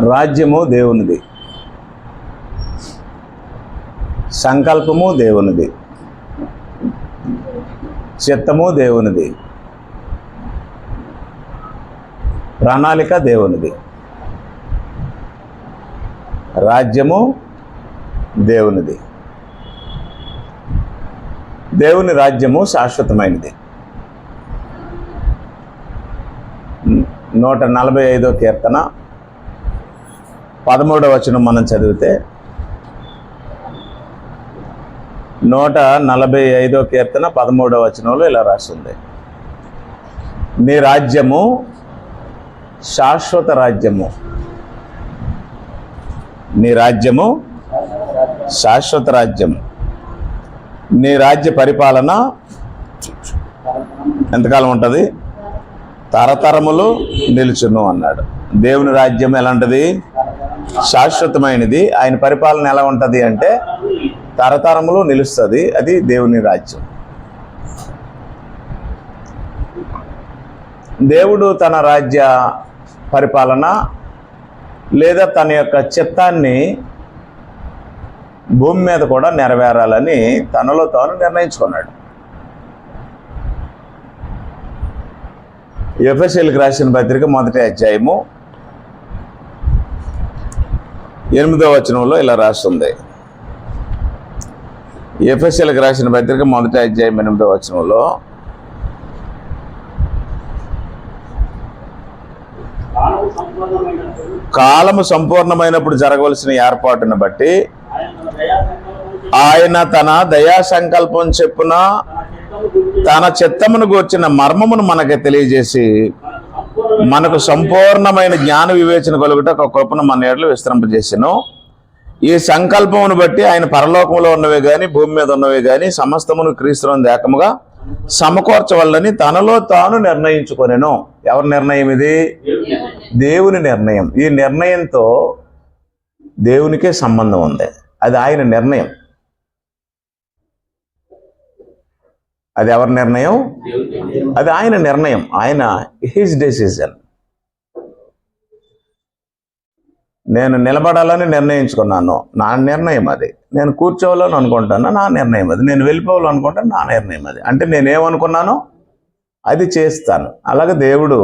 రాజ్యము దేవునిది, సంకల్పము దేవునిది, చిత్తము దేవునిది, ప్రణాళిక దేవునిది. రాజ్యము దేవునిది. దేవుని రాజ్యము శాశ్వతమైనది. 145వ కీర్తన 13వ వచనం మనం చదివితే, 145వ కీర్తన 13వ వచనంలో ఇలా రాస్తుంది: నీ రాజ్యము శాశ్వత రాజ్యము, నీ రాజ్యము శాశ్వత రాజ్యము, నీ రాజ్య పరిపాలన ఎంతకాలం ఉంటుంది? తరతరములు నిలుచును అన్నాడు. దేవుని రాజ్యం ఎలాంటిది? శాశ్వతమైనది. ఆయన పరిపాలన ఎలా ఉంటుంది అంటే తరతరములు నిలుస్తుంది. అది దేవుని రాజ్యం. దేవుడు తన రాజ్య పరిపాలన లేదా తన యొక్క చిత్తాన్ని భూమి మీద కూడా నెరవేరాలని తనలో తాను నిర్ణయించుకున్నాడు. ఎఫెసీయులకు రాసిన పత్రిక 1వ అధ్యాయము 8వ వచనంలో ఇలా రాస్తుంది. ఎఫెసీయులకు రాసిన పత్రిక 1వ అధ్యాయం 8వ వచనంలో, కాలము సంపూర్ణమైనప్పుడు జరగవలసిన ఏర్పాటును బట్టి ఆయన తన దయా సంకల్పం చెప్పున తన చిత్తమును గూర్చిన మర్మమును మనకి తెలియజేసి మనకు సంపూర్ణమైన జ్ఞాన వివేచన కలుగుట ఒక కృపను మన ఎడల విస్తరింపజేసెను. ఈ సంకల్పమును బట్టి ఆయన పరలోకంలో ఉన్నవే గాని భూమి మీద ఉన్నవే గాని సమస్తమును క్రీస్తునందు ఏకముగా సమకూర్చవల్లని తనలో తాను నిర్ణయించుకొనెను. ఎవరి నిర్ణయం ఇది? దేవుని నిర్ణయం. ఈ నిర్ణయంతో దేవునికే సంబంధం ఉంది. అది ఆయన నిర్ణయం. అది ఎవరి నిర్ణయం? అది ఆయన నిర్ణయం. ఆయన హిజ్ డెసిజన్. నేను నిలబడాలని నిర్ణయించుకున్నాను, నా నిర్ణయం అది. నేను కూర్చోవాలని అనుకుంటాను, నా నిర్ణయం అది. నేను వెళ్ళిపోవాలని అనుకుంటాను, నా నిర్ణయం అది. అంటే నేనేమనుకున్నానో అది చేస్తాను. అలాగే దేవుడు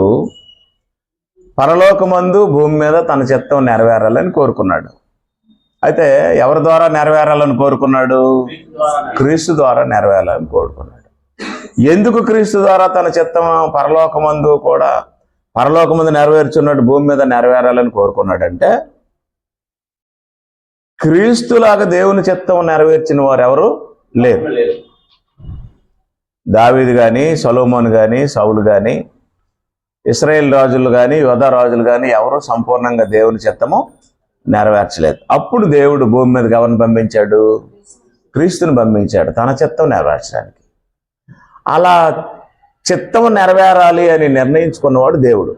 పరలోకమందు భూమి మీద తన చిత్తం నెరవేరాలని కోరుకున్నాడు. అయితే ఎవరి ద్వారా నెరవేరాలని కోరుకున్నాడు? క్రీస్తు ద్వారా నెరవేరాలని కోరుకున్నాడు. ఎందుకు క్రీస్తు ద్వారా తన చిత్తం పరలోకమందు నెరవేర్చున్నాడు, భూమి మీద నెరవేరాలని కోరుకున్నాడంటే, క్రీస్తులాగా దేవుని చిత్తం నెరవేర్చిన వారు ఎవరు లేరు. దావీదు కానీ, సొలొమోను కానీ, సౌలు కానీ, ఇశ్రాయేల్ రాజులు కానీ, యోధా రాజులు కానీ ఎవరు సంపూర్ణంగా దేవుని చిత్తము నెరవేర్చలేదు. అప్పుడు దేవుడు భూమి మీదకి ఎవరిని పంపించాడు? క్రీస్తుని పంపించాడు తన చిత్తం నెరవేర్చడానికి. అలా చిత్తం నెరవేరాలి అని నిర్ణయించుకున్నవాడు దేవుడు.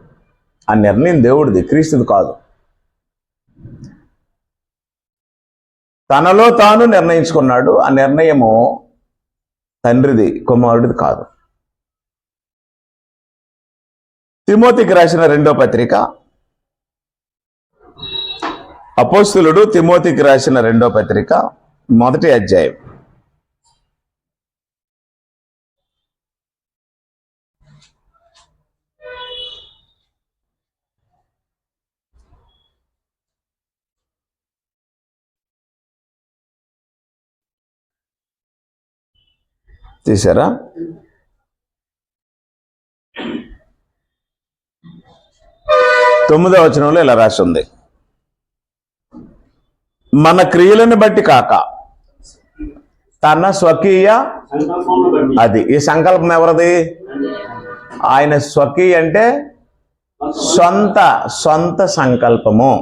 ఆ నిర్ణయం దేవుడిది, క్రీస్తుది కాదు. తనలో తాను నిర్ణయించుకున్నాడు. ఆ నిర్ణయము తండ్రిది, కుమారుడిది కాదు. తిమోతికి రాసిన 2వ పత్రిక, అపోస్తలుడు తిమోతికి రాసిన 2వ పత్రిక 1వ అధ్యాయం 9వ వచనంలో ఇలా రాసి ఉంది: మన క్రియలను బట్టి కాక తన స్వకీయ, అది ఈ సంకల్పం ఎవరిది? ఆయన స్వకీయ అంటే సొంత సంకల్పము.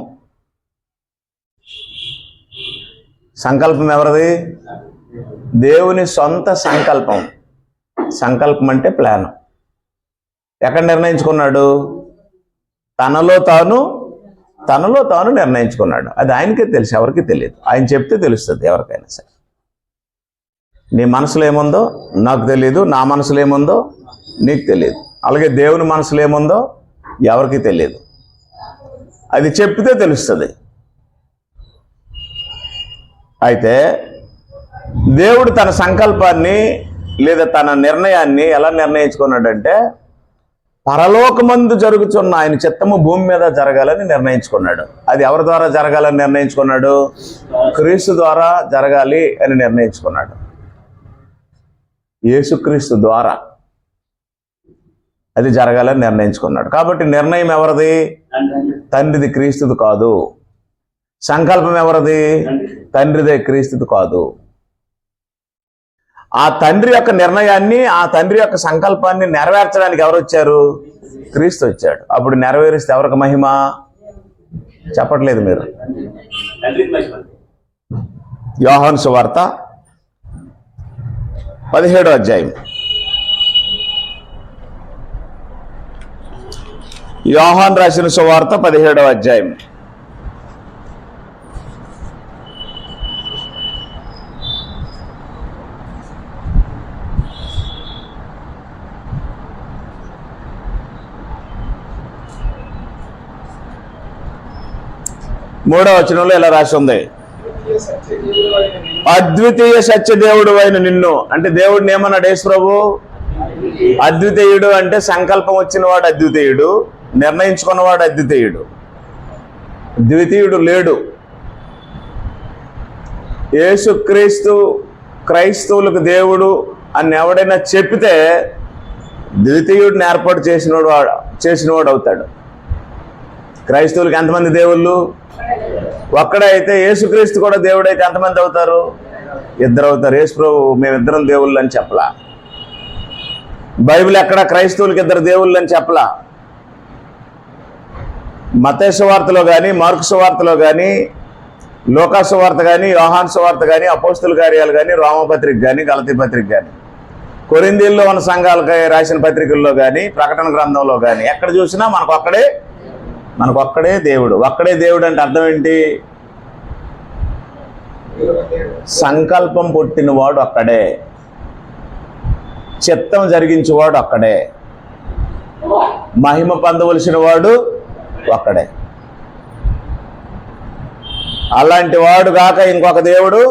సంకల్పం ఎవరిది? దేవుని సొంత సంకల్పం. సంకల్పం అంటే ప్లాన్. ఎక్కడ నిర్ణయించుకున్నాడు? తనలో తాను నిర్ణయించుకున్నాడు. అది ఆయనకే తెలుసు, ఎవరికి తెలియదు. ఆయన చెప్తే తెలుస్తుంది ఎవరికైనా సరే. నీ మనసులో ఏముందో నాకు తెలియదు, నా మనసులో ఏముందో నీకు తెలియదు. అలాగే దేవుని మనసులో ఏముందో ఎవరికి తెలియదు. అది చెప్తే తెలుస్తుంది. అయితే దేవుడు తన సంకల్పాన్ని లేదా తన నిర్ణయాన్ని ఎలా నిర్ణయించుకున్నాడంటే, పరలోకమందు జరుగుతున్న ఆయన చిత్తము భూమి మీద జరగాలని నిర్ణయించుకున్నాడు. అది ఎవరి ద్వారా జరగాలని నిర్ణయించుకున్నాడు? క్రీస్తు ద్వారా జరగాలి అని నిర్ణయించుకున్నాడు. యేసుక్రీస్తు ద్వారా అది జరగాలని నిర్ణయించుకున్నాడు. కాబట్టి నిర్ణయం ఎవరిది? తండ్రిది, క్రీస్తుది కాదు. సంకల్పం ఎవరిది? తండ్రిదే, క్రీస్తుది కాదు. ఆ తండ్రి యొక్క నిర్ణయాన్ని, ఆ తండ్రి యొక్క సంకల్పాన్ని నెరవేర్చడానికి ఎవరు వచ్చారు? క్రీస్తు వచ్చాడు. అప్పుడు నెరవేరిస్తే ఎవరికి మహిమ? చెప్పట్లేదు మీరు. యోహాను సువార్త 17వ అధ్యాయం. యోహాను రాసిన సువార్త 17వ అధ్యాయం. మూడవ వచనంలో ఇలా రాసి ఉంది, అద్వితీయ సత్యదేవుడు అయిన నిన్ను. అంటే దేవుడిని ఏమన్నాడు యేసు ప్రభు? అద్వితీయుడు అంటే సంకల్పం వచ్చినవాడు అద్వితీయుడు, నిర్ణయించుకున్నవాడు అద్వితీయుడు. ద్వితీయుడు లేడు. యేసుక్రీస్తు క్రైస్తవులకు దేవుడు అని ఎవడైనా చెప్తే ద్వితీయుడిని ఏర్పాటు చేసినవాడు అవుతాడు. క్రైస్తవులకు ఎంతమంది దేవుళ్ళు? ఒక్కడే. అయితే యేసుక్రీస్తు కూడా దేవుడైతే ఎంతమంది అవుతారు? ఇద్దరు అవుతారు. యేసు ప్రభు మేమిద్దరం దేవుళ్ళు అని చెప్పలా. బైబిల్ ఎక్కడ క్రైస్తవులకి ఇద్దరు దేవుళ్ళు అని చెప్పలా. మత్తయి సువార్తలో కానీ, మార్కు సువార్తలో కానీ, లూకా సువార్త కానీ, యోహాను సువార్త కానీ, అపోస్తుల కార్యాలు కానీ, రోమపత్రిక కానీ, గలతీ పత్రిక కానీ, కొరింథీల్లో ఉన్న సంఘాలకి రాసిన పత్రికల్లో కానీ, ప్రకటన గ్రంథంలో కానీ ఎక్కడ చూసినా మనకు ఒక్కడే దేవుడు. ఒక్కడే దేవుడు అంటే అర్థం ఏంటి? సంకల్పం పుట్టినవాడు ఒక్కడే, చిత్తం జరిగించేవాడు ఒక్కడే, మహిమ పొందవలసిన వాడు ఒక్కడే. అలాంటి వాడు కాక ఇంకొక దేవుడు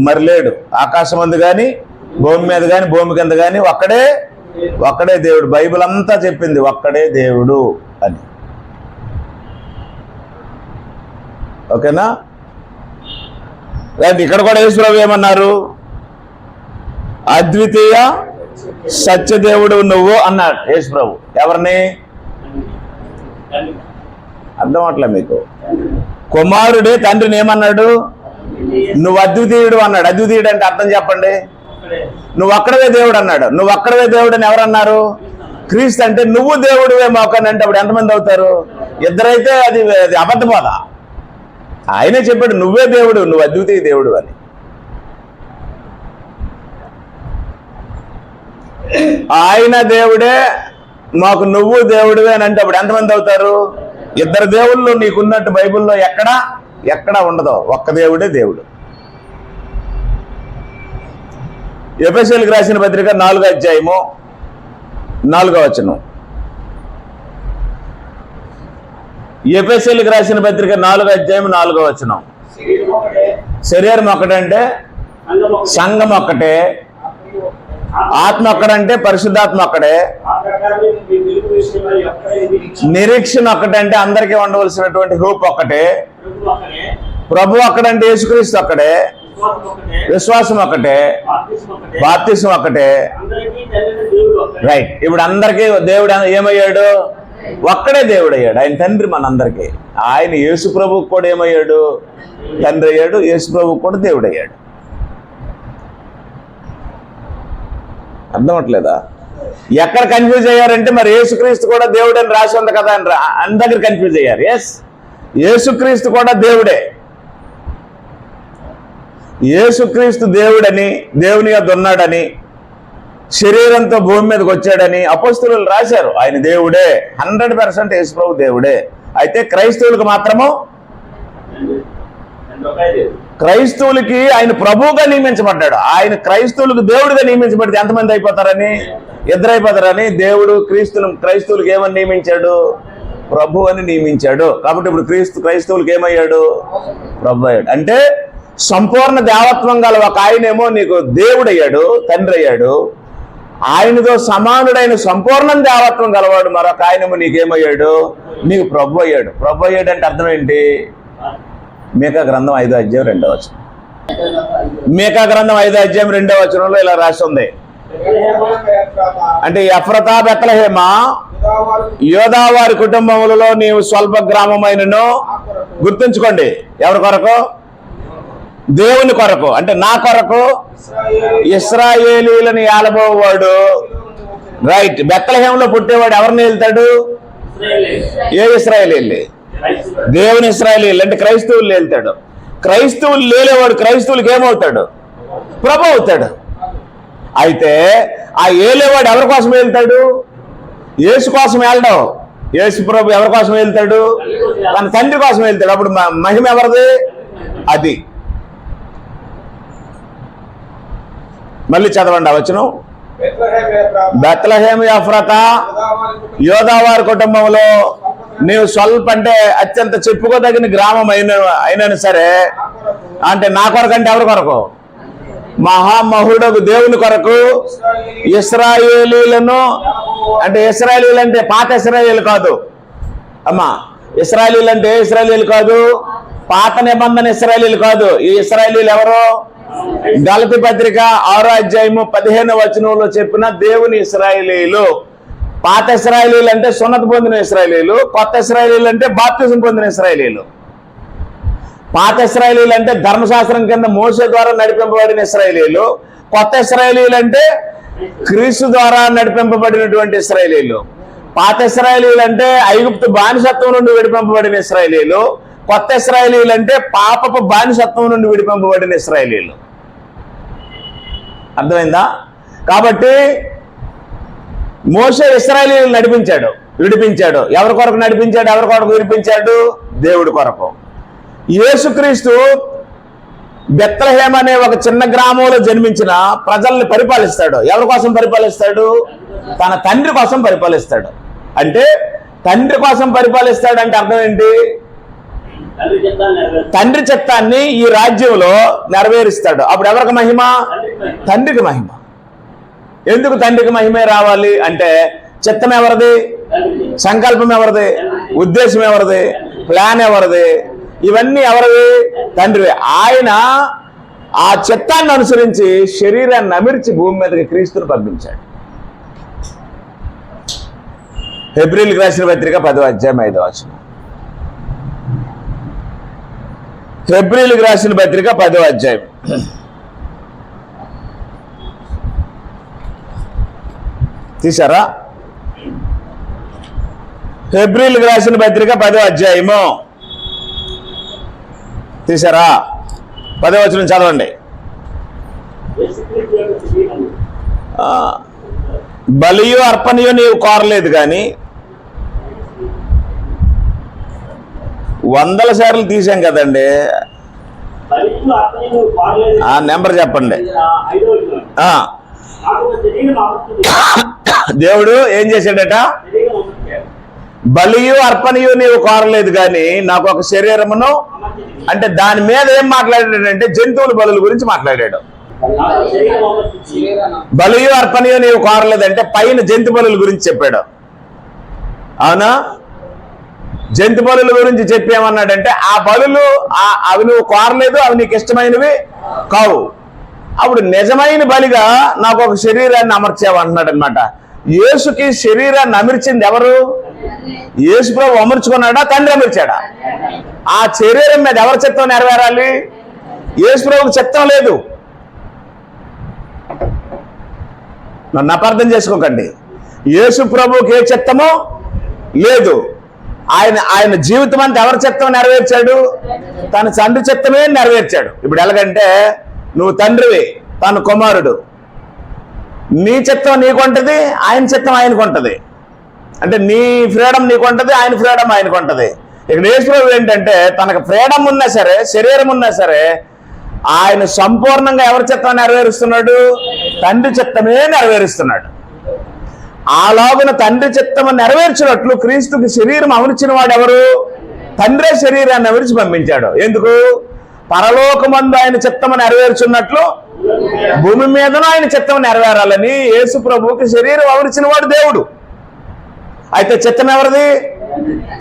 మరి లేడు. ఆకాశం అందు కానీ, భూమి మీద కానీ, భూమి కింద కానీ ఒక్కడే దేవుడు. బైబిల్ అంతా చెప్పింది ఒక్కడే దేవుడు అని. ఓకేనా? ఇక్కడ కూడా యేసు ప్రభు ఏమన్నారు? అద్వితీయ సత్యదేవుడు నువ్వు అన్నాడు యేసు ప్రభు. ఎవరిని? అర్థం అవట్లే మీకు? కుమారుడే తండ్రిని ఏమన్నాడు? నువ్వు అద్వితీయుడు అన్నాడు. అద్వితీయుడు అంటే అర్థం చెప్పండి. నువ్వు ఒక్కడవే దేవుడు అన్నాడు. నువ్వు ఒక్కడవే దేవుడు అని ఎవరన్నారు? క్రీస్తు. అంటే నువ్వు దేవుడువే మాకనంటే అప్పుడు ఎంతమంది అవుతారు? ఇద్దరైతే అది అబద్ధబోధ. ఆయనే చెప్పాడు నువ్వే దేవుడు, నువ్వు అద్వితీయ దేవుడు అని. ఆయన దేవుడే మాకు నువ్వు దేవుడివే అని అంటే అప్పుడు ఎంతమంది అవుతారు? ఇద్దరు దేవుళ్ళు నీకున్నట్టు బైబిల్లో ఎక్కడా ఉండదు. ఒక్క దేవుడే దేవుడు. ఎఫెసీయులకు రాసిన పత్రిక 4వ అధ్యాయము 4వ వచనం. ఎఫెసీయులకు రాసిన పత్రిక 4వ అధ్యాయం 4వ వచనం. శరీరం ఒక్కటంటే సంఘం ఒక్కటే, ఆత్మ ఒక్కడంటే పరిశుద్ధాత్మ ఒక్కడే, నిరీక్షణ ఒక్కటంటే అందరికీ ఉండవలసినటువంటి హోప్ ఒక్కటే, ప్రభు ఒక్కడంటే యేసుక్రీస్తు ఒక్కడే, విశ్వాసం ఒక్కటే, బాప్తిసం ఒక్కటే. రైట్. ఇప్పుడు అందరికీ దేవుడు ఏమయ్యాడు? ఒక్కడే దేవుడు అయ్యాడు. ఆయన తండ్రి మనందరికీ. ఆయన యేసు ప్రభువుకు కూడా ఏమయ్యాడు? తండ్రి అయ్యాడు. యేసు ప్రభువుకు కూడా దేవుడు అయ్యాడు. అర్థం అవట్లేదా? ఎక్కడ కన్ఫ్యూజ్ అయ్యారంటే మరి యేసుక్రీస్తు కూడా దేవుడు అని రాసి ఉంది కదా అని అందరి కన్ఫ్యూజ్ అయ్యారు. ఎస్, యేసుక్రీస్తు కూడా దేవుడే. యేసుక్రీస్తు దేవుడని, దేవుని యొద్ద ఉన్నాడని, శరీరంతో భూమి మీదకి వచ్చాడని అపోస్తలులు రాశారు. ఆయన దేవుడే, 100% యేసు ప్రభు దేవుడే. అయితే క్రైస్తవులకు మాత్రము, క్రైస్తవులకి ఆయన ప్రభువుగా నియమించబడ్డాడు. ఆయన క్రైస్తవులకు దేవుడిగా నియమించబడితే ఎంతమంది అయిపోతారని? ఇద్దరు అయిపోతారని దేవుడు క్రైస్తవులకు ఏమని నియమించాడు? ప్రభు అని నియమించాడు. కాబట్టి ఇప్పుడు క్రైస్తవులకు ఏమయ్యాడు? ప్రభు అయ్యాడు. అంటే సంపూర్ణ దేవత్వం గల ఒక ఆయనేమో నీకు దేవుడు అయ్యాడు, తండ్రి అయ్యాడు. ఆయనతో సమానుడైన సంపూర్ణ దేవత్వం గలవాడు మరొక ఆయనేమో నీకేమయ్యాడు? నీకు ప్రభు అయ్యాడు. ప్రభు అయ్యాడు అంటే అర్థం ఏంటి? మీకా గ్రంథం 5వ అధ్యాయం 2వ వచనం. మీకా గ్రంథం 5వ అధ్యాయం 2వ వచనంలో ఇలా రాసి ఉంది. అంటే ఎఫ్రతా బెత్లెహేమా, యోదా వారి కుటుంబములలో నీవు స్వల్ప గ్రామమైనను. గుర్తుంచుకోండి, ఎవరి కొరకు? దేవుని కొరకు. అంటే నా కొరకు ఇశ్రాయేలీయులను ఏలబోవాడు. రైట్. బెత్లెహేములో పుట్టేవాడు ఎవరిని వెళ్తాడు? ఏ ఇశ్రాయేలీయులు? దేవుని ఇశ్రాయేలీయులు అంటే క్రైస్తవులు వెళ్తాడు. క్రైస్తవులు లేలేవాడు క్రైస్తవులకి ఏమవుతాడు? ప్రభు అవుతాడు. అయితే ఆ ఏలేవాడు ఎవరి కోసం వెళ్తాడు? యేసు కోసం వెళ్ళడం. యేసు ప్రభు ఎవరి కోసం వెళ్తాడు? తన తండ్రి కోసం వెళ్తాడు. అప్పుడు మహిమ ఎవరిది? అది. మళ్ళీ చదవండి ఆ వచనం. బెత్లెహేము ఎఫ్రాతా, యోదా వారి కుటుంబంలో నీవు స్వల్ప, అంటే అత్యంత చెప్పుకోదగిన గ్రామం అయినా సరే, అంటే నా కొరకు అంటే ఎవరి కొరకు? మహామహుడకు దేవుని కొరకు ఇశ్రాయేలీయులను. అంటే ఇశ్రాయేలీయులు అంటే పాత ఇశ్రాయేలు కాదు అమ్మా. ఇశ్రాయేలీయులు అంటే ఇశ్రాయేలీయులు కాదు, పాత నిబంధన ఇశ్రాయేలీయులు కాదు. ఈ ఇశ్రాయేలీయులు ఎవరు? గలతీ పత్రిక 6వ అధ్యాయము 15వ వచనంలో చెప్పిన దేవుని ఇశ్రాయేలీయులు. పాత ఇశ్రాయేలీయులు అంటే సున్నతి పొందిన ఇశ్రాయేలీయులు, కొత్త ఇశ్రాయేలీయులు అంటే బాప్తిజం పొందిన ఇశ్రాయేలీయులు. పాత ఇశ్రాయేలీయులు అంటే ధర్మశాస్త్రం కింద మోసే ద్వారా నడిపింపబడిన ఇశ్రాయేలీయులు. కొత్త ఇశ్రాయేలీయులు అంటే క్రీస్తు ద్వారా నడిపింపబడినటువంటి ఇశ్రాయేలీయులు. పాత ఇశ్రాయేలీయులు అంటే ఐగుప్తు బానిసత్వం నుండి విడిపింపబడిన ఇశ్రాయేలీయులు. కొత్త ఇశ్రాయేలీయులు అంటే పాపపు బానిసత్వం నుండి విడిపింపబడిన ఇశ్రాయేలీయులు. అర్థమైందా? కాబట్టి మోషే ఇశ్రాయేలీయులను విడిపించాడు. ఎవరి కొరకు నడిపించాడు? ఎవరి కొరకు విడిపించాడు? దేవుడి కొరకు. యేసుక్రీస్తు బెత్లెహేము అనే ఒక చిన్న గ్రామంలో జన్మించిన ప్రజల్ని పరిపాలిస్తాడు. ఎవరి కోసం పరిపాలిస్తాడు? తన తండ్రి కోసం పరిపాలిస్తాడు. అంటే తండ్రి కోసం పరిపాలిస్తాడు అంటే అర్థం ఏంటి? తండ్రి చిత్తాన్ని ఈ రాజ్యంలో నెరవేరుస్తాడు. అప్పుడు ఎవరికి మహిమ? తండ్రికి మహిమ. ఎందుకు తండ్రికి మహిమే రావాలి అంటే చిత్తం ఎవరిది? సంకల్పం ఎవరిది? ఉద్దేశం ఎవరిది? ప్లాన్ ఎవరిది? ఇవన్నీ ఎవరివి? తండ్రివి. ఆయన ఆ చిత్తాన్ని అనుసరించి శరీరాన్ని అమిర్చి భూమి మీదకి క్రీస్తుని పంపించాడు. హెబ్రీయులకు రాసిన పత్రిక 10వ అధ్యాయం 5వ వచనం. హెబ్రీయులకు రాసిన పత్రిక 10వ అధ్యాయం. తీసారా? హెబ్రీయులకు రాసిన పత్రిక 10వ అధ్యాయము తీసారా? 10వ వచనం చదవండి. బలియు అర్పణయు నీవు కోరలేదు కానీ 100 సార్లు తీసాం కదండి. ఆ నెంబర్ చెప్పండి. దేవుడు ఏం చేశాడట? బలియు అర్పణయు నీవు కోరలేదు కానీ నాకు ఒక శరీరమును, అంటే దాని మీద ఏం మాట్లాడాడంటే జంతువుల బలుల గురించి మాట్లాడాడు. బలియు అర్పణయు నీవు కోరలేదంటే పైన జంతు బలుల గురించి చెప్పాడు. అవునా? జంతు బలుల గురించి చెప్పి ఏమన్నాడంటే ఆ బలులు అవి నువ్వు కోరలేదు, అవి నీకు ఇష్టమైనవి కావు. అప్పుడు నిజమైన బలిగా నాకు ఒక శరీరాన్ని అమర్చావు అంటున్నాడు అనమాట. యేసుకి శరీరాన్ని అమర్చింది ఎవరు? యేసు ప్రభు అమర్చుకున్నాడా? తండ్రి అమర్చాడా? ఆ శరీరం మీద ఎవరి చిత్తం నెరవేరాలి? యేసు ప్రభుకి చిత్తం లేదు. నన్ను అపార్థం చేసుకోకండి. యేసు ప్రభుకి ఏ చిత్తమో లేదు. ఆయన జీవితం అంతా ఎవరి చిత్తం నెరవేర్చాడు? తన తండ్రి చిత్తమే నెరవేర్చాడు. ఇప్పుడు ఎలాగంటే నువ్వు తండ్రివి, తన కుమారుడు. నీ చిత్తం నీకుంటది, ఆయన చిత్తం ఆయనకు ఉంటుంది. అంటే నీ ఫ్రీడమ్ నీకుంటది, ఆయన ఫ్రీడమ్ ఆయనకు ఉంటుంది. ఇక్కడ యేసు ప్రభు ఏంటంటే తనకు ఫ్రీడమ్ ఉన్నా సరే, శరీరం ఉన్నా సరే, ఆయన సంపూర్ణంగా ఎవరి చిత్తం నెరవేరుస్తున్నాడు? తండ్రి చిత్తమే నెరవేరుస్తున్నాడు. అలాగున తండ్రి చిత్తము నెరవేర్చినట్లు క్రీస్తుకి శరీరం అమర్చిన వాడు ఎవరు? తండ్రే శరీరాన్ని అమర్చి పంపించాడు. ఎందుకు? పరలోకమందు ఆయన చిత్తము నెరవేర్చున్నట్లు భూమి మీదను ఆయన చిత్తం నెరవేరాలని యేసు ప్రభువుకి శరీరం అమర్చిన వాడు దేవుడు. అయితే చిత్తం ఎవరిది?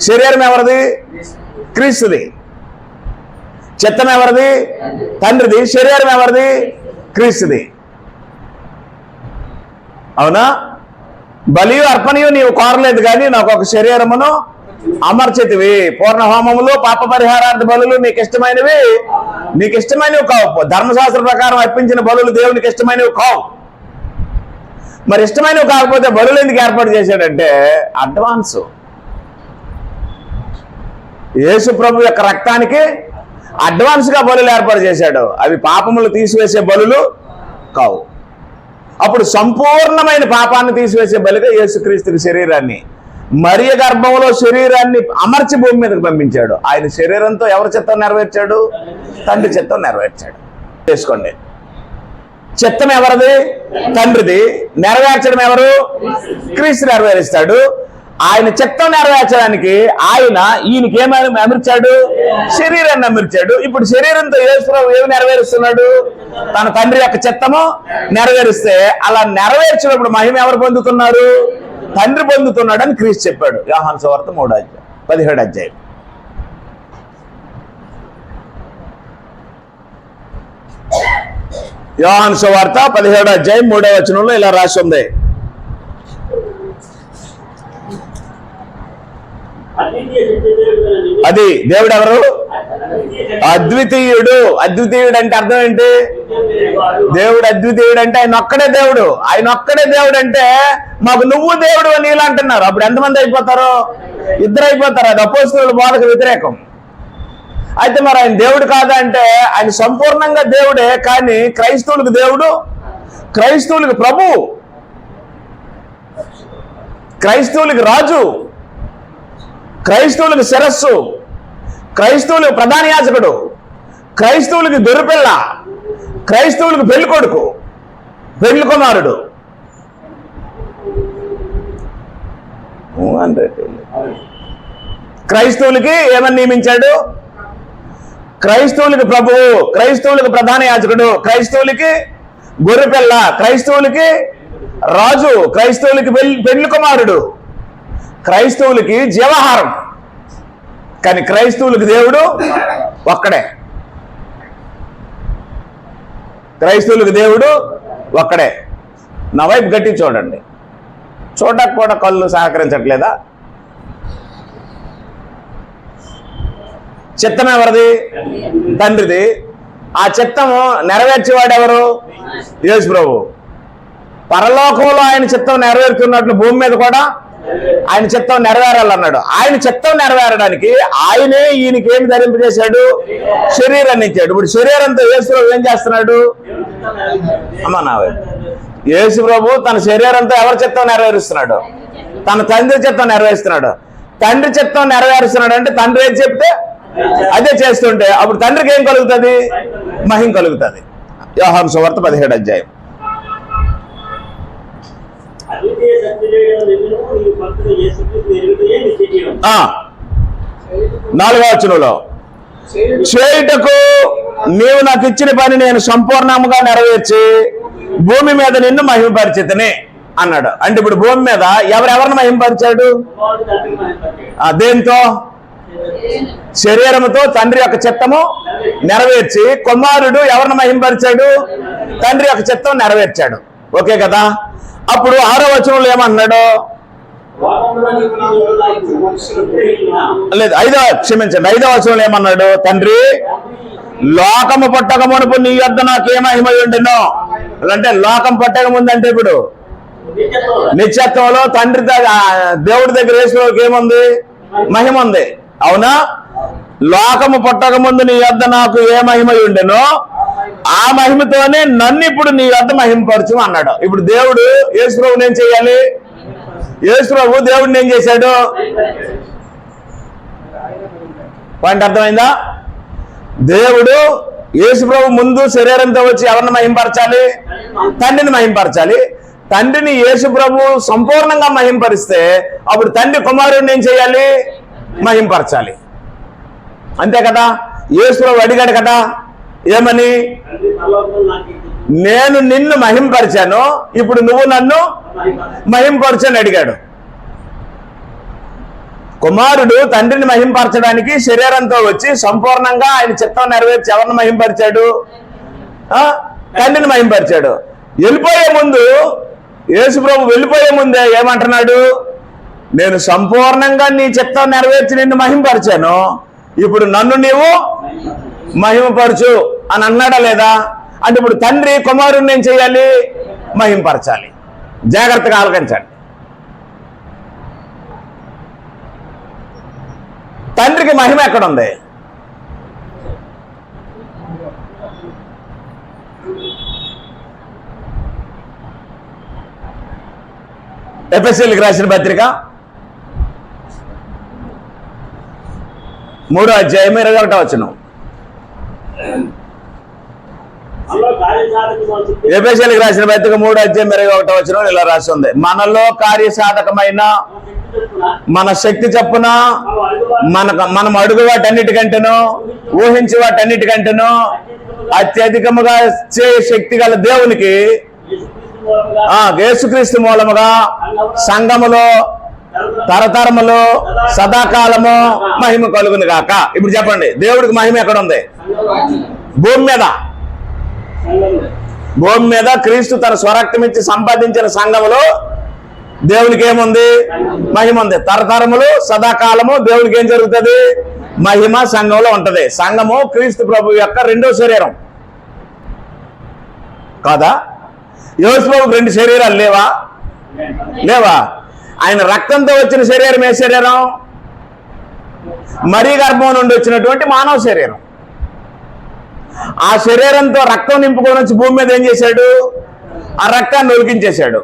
శరీరం ఎవరిది? క్రీస్తుది. చిత్తం ఎవరిది? తండ్రిది. శరీరం ఎవరిది? క్రీస్తుది. అవునా? బలియు అర్పణయు నీవు కోరలేదు కానీ నాకు ఒక శరీరమును అమర్చితివి. పూర్ణ హోమములు పాప పరిహారార్థ బలులు నీకు ఇష్టమైనవి కావు. ధర్మశాస్త్ర ప్రకారం అర్పించిన బలులు దేవునికి ఇష్టమైనవి కావు. మరి ఇష్టమైనవి కాకపోతే బలులు ఎందుకు ఏర్పాటు చేశాడంటే అడ్వాన్స్. యేసు ప్రభు యొక్క రక్తానికి అడ్వాన్స్ గా బలులు ఏర్పాటు చేశాడు. అవి పాపములు తీసివేసే బలులు కావు. అప్పుడు సంపూర్ణమైన పాపాన్ని తీసివేసే బలిగా యేసుక్రీస్తుకి శరీరాన్ని, మరియ గర్భంలో శరీరాన్ని అమర్చి భూమి మీదకి పంపించాడు. ఆయన శరీరంతో ఎవరి చిత్తం నెరవేర్చాడు? తండ్రి చిత్తం నెరవేర్చాడు. చేసుకోండి. చిత్తం ఎవరిది? తండ్రిది. నెరవేర్చడం ఎవరు? క్రీస్తు నెరవేరుస్తాడు. ఆయన చిత్తం నెరవేర్చడానికి ఈయనకి ఏమైనా అమర్చాడు? శరీరాన్ని అమర్చాడు. ఇప్పుడు శరీరంతో యేసు ప్రభువు ఏమి నెరవేరుస్తున్నాడు? తన తండ్రి యొక్క చిత్తము నెరవేరిస్తే అలా నెరవేర్చినప్పుడు మహిమ ఎవరు పొందుతున్నారు? తండ్రి పొందుతున్నాడు అని క్రీస్తు చెప్పాడు. యోహాను సువార్త 17వ అధ్యాయం. యోహాను సువార్త 17వ అధ్యాయం 3వ వచనంలో ఇలా రాసి ఉంది. అది దేవుడు ఎవరు? అద్వితీయుడు. అద్వితీయుడు అంటే అర్థం ఏంటి? దేవుడు అద్వితీయుడు అంటే ఆయన ఒక్కడే దేవుడు. ఆయన ఒక్కడే దేవుడు అంటే మాకు నువ్వు దేవుడు అని ఇలా అంటున్నారు. అప్పుడు ఎంతమంది అయిపోతారు? 2 అయిపోతారు. అది అపోస్తలుల బోధకు వ్యతిరేకం. అయితే మరి ఆయన దేవుడు కాదా అంటే ఆయన సంపూర్ణంగా దేవుడే. కానీ క్రైస్తవులకు దేవుడు, క్రైస్తవులకు ప్రభు, క్రైస్తవులకు రాజు, క్రైస్తవులకు శిరస్సు, క్రైస్తవులకు ప్రధాన యాజకుడు, క్రైస్తవులకు దొరిపిల్ల, క్రైస్తవులకు పెళ్లి కొడుకు, పెళ్లి కుమారుడు. క్రైస్తవులకి ఏమని నియమించాడు? క్రైస్తవులకి ప్రభువు, క్రైస్తవులకు ప్రధాన యాజకుడు, క్రైస్తవులకి గొర్రెపిల్ల, క్రైస్తవులకి రాజు, క్రైస్తవులకి పెళ్లి కుమారుడు, క్రైస్తవులకి జీవాహారం. కానీ క్రైస్తవులకి దేవుడు ఒక్కడే. క్రైస్తవులకు దేవుడు ఒక్కడే. నా వైపు గట్టి చూడండి. చూడక కూడా కళ్ళు సహకరించట్లేదా? చిత్తం ఎవరిది? తండ్రిది. ఆ చిత్తము నెరవేర్చేవాడు ఎవరు? యేసు ప్రభు. పరలోకంలో ఆయన చిత్తం నెరవేరుతున్నట్లు భూమి మీద కూడా ఆయన చిత్తం నెరవేరాలన్నాడు. ఆయన చిత్తం నెరవేరడానికి ఆయనే ఈయనకి ఏమి ధరింపజేశాడు? శరీరాన్ని ఇచ్చాడు. ఇప్పుడు శరీరంతో యేసు ప్రభు ఏం చేస్తున్నాడు? అమ్మా నా వైపు. యేసు ప్రభు తన శరీరంతో ఎవరి చిత్తం నెరవేరుస్తున్నాడు? తన తండ్రి చిత్తం నెరవేరుస్తున్నాడు. తండ్రి చిత్తం నెరవేరుస్తున్నాడు అంటే తండ్రి ఏం చెప్తే అదే చేస్తుంటే అప్పుడు తండ్రికి ఏం కలుగుతుంది? మహిమ కలుగుతుంది. యోహాను సువార్త 17వ అధ్యాయం 4వ వచనంలో చేయుటకు నీవు నాకు ఇచ్చిన పని నేను సంపూర్ణంగా నెరవేర్చి భూమి మీద నిన్ను మహిమపరిచితిని అన్నాడు. అంటే ఇప్పుడు భూమి మీద ఎవరెవరిని మహిమపరిచాడు? దేంతో? శరీరముతో తండ్రి యొక్క చిత్తము నెరవేర్చి. కుమారుడు ఎవరిని మహిమపరిచాడు? తండ్రి యొక్క చిత్తం నెరవేర్చాడు. ఓకే కదా? అప్పుడు 6వ వచనంలో ఏమన్నాడు? లేదు, 5వ వచనంలో ఏమన్నాడు? తండ్రి లోకము పుట్టక మునుపు నీ యొద్ద నాకే మహిమ ఉండెను. అంటే లోకం పుట్టక ముందు అంటే ఇప్పుడు నిత్యత్వంలో తండ్రి దేవుడి దగ్గర యేసులోకి ఏముంది? మహిమ ఉంది. అవునా? లోకము పుట్టక ముందు నీ యొద్ద నాకు ఏ మహిమ ఉండెనో ఆ మహిమతోనే నన్ను ఇప్పుడు నీ యొద్ద మహిమపరచు అన్నాడు. ఇప్పుడు దేవుడు యేసు ప్రభువుని ఏం చేయాలి? యేసు ప్రభు దేవుడిని ఏం చేశాడు? పాయింట్ అర్థమైందా? దేవుడు యేసు ప్రభు ముందు శరీరంతో వచ్చి ఎవరిని మహింపరచాలి? తండ్రిని మహింపరచాలి. తండ్రిని యేసు ప్రభు సంపూర్ణంగా మహింపరిస్తే అప్పుడు తండ్రి కుమారుడిని ఏం చేయాలి? మహింపరచాలి. అంతే కదా? యేసు ప్రభు అడిగాడు కదా, ఏమని? నేను నిన్ను మహింపరిచాను, ఇప్పుడు నువ్వు నన్ను మహింపరచని అడిగాడు. కుమారుడు తండ్రిని మహింపరచడానికి శరీరంతో వచ్చి సంపూర్ణంగా ఆయన చిత్తం నెరవేర్చి ఎవరిని మహింపరిచాడు? తండ్రిని మహింపరిచాడు. వెళ్ళిపోయే ముందు యేసు ప్రభు వెళ్ళిపోయే ముందే ఏమంటున్నాడు? నేను సంపూర్ణంగా నీ చిత్తం నెరవేర్చి నిన్ను మహింపరిచాను, ఇప్పుడు నన్ను నీవు మహిమపరచు అని అన్నాడా లేదా? అంటే ఇప్పుడు తండ్రి కుమారుడిని ఏం చేయాలి? మహింపరచాలి. జాగ్రత్తగా ఆలకించండి. తండ్రికి మహిమ ఎక్కడుంది? ఎఫెసీయులకు రాసిన పత్రిక 3వ అధ్యాయం 21వ వచనం. ఎఫెసీయులకు రాసిన పత్రిక 3వ అధ్యాయం 21వ వచనం ఇలా రాసి ఉంది, మనలో కార్యసాధకమైన మన శక్తి చొప్పున మనం అడుగు వాటన్నిటికంటేనో ఊహించి వాటన్నిటికంటేనో అత్యధికముగా చే శక్తి గల దేవునికి యేసుక్రీస్తు మూలముగా సంఘములో తరతరములో సదాకాలము మహిమ కలుగును గాక. ఇప్పుడు చెప్పండి, దేవుడికి మహిమ ఎక్కడ ఉంది? భూమి మీద. భూమి మీద క్రీస్తు తన స్వరక్తం ఇచ్చి సంపాదించిన సంఘములో దేవునికి ఏముంది? మహిమ ఉంది. తరతరములు సదాకాలము దేవునికి ఏం జరుగుతుంది? మహిమ సంఘంలో ఉంటది. సంఘము క్రీస్తు ప్రభు యొక్క రెండో శరీరం కాదా? యేసు ప్రభుకి 2 శరీరాలు లేవా? లేవా? ఆయన రక్తంతో వచ్చిన శరీరం ఏ శరీరం? మరీ గర్భం నుండి వచ్చినటువంటి మానవ శరీరం. ఆ శరీరంతో రక్తం నింపుకొని వచ్చి భూమి మీద ఏం చేశాడు? ఆ రక్తాన్ని ఒలికించేశాడు.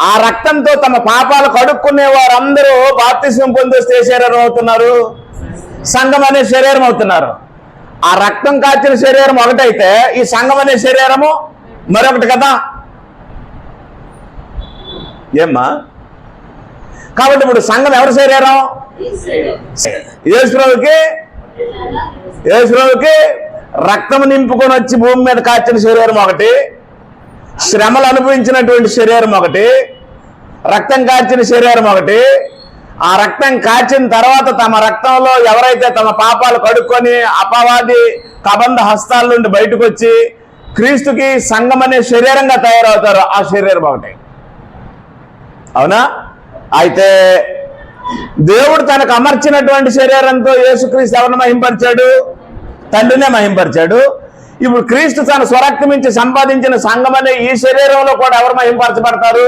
ఆ రక్తంతో తమ పాపాలు కడుక్కునే వారందరూ బాప్తిస్మం పొందేస్తే ఏ శరీరం అవుతున్నారు? సంఘం అనే శరీరం అవుతున్నారు. ఆ రక్తం కాచిన శరీరం ఒకటైతే ఈ సంఘం అనే శరీరము మరొకటి కదా. ఏమ్మా? కాబట్టి ఇప్పుడు సంఘం ఎవరి శరీరం? యేసు ప్రభుకి రక్తం నింపుకొని వచ్చి భూమి మీద కాచిన శరీరం ఒకటి, శ్రమలు అనుభవించినటువంటి శరీరం ఒకటి, రక్తం కాచిన శరీరం ఒకటి. ఆ రక్తం కాచిన తర్వాత తమ రక్తంలో ఎవరైతే తమ పాపాలు కడుక్కొని అపవాది కబంధ హస్తాల నుండి బయటకు వచ్చి క్రీస్తుకి సంఘం అనే శరీరంగా తయారవుతారు, ఆ శరీరం ఒకటి. అవునా? అయితే దేవుడు తనకు అమర్చినటువంటి శరీరంతో యేసుక్రీస్తు ఎవరిని మహింపరిచాడు? తండ్రినే మహింపరిచాడు. ఇప్పుడు క్రీస్తు తన స్వరక్తమించి సంపాదించిన సంఘం అనే ఈ శరీరంలో కూడా ఎవరు మహింపరచబడతారు?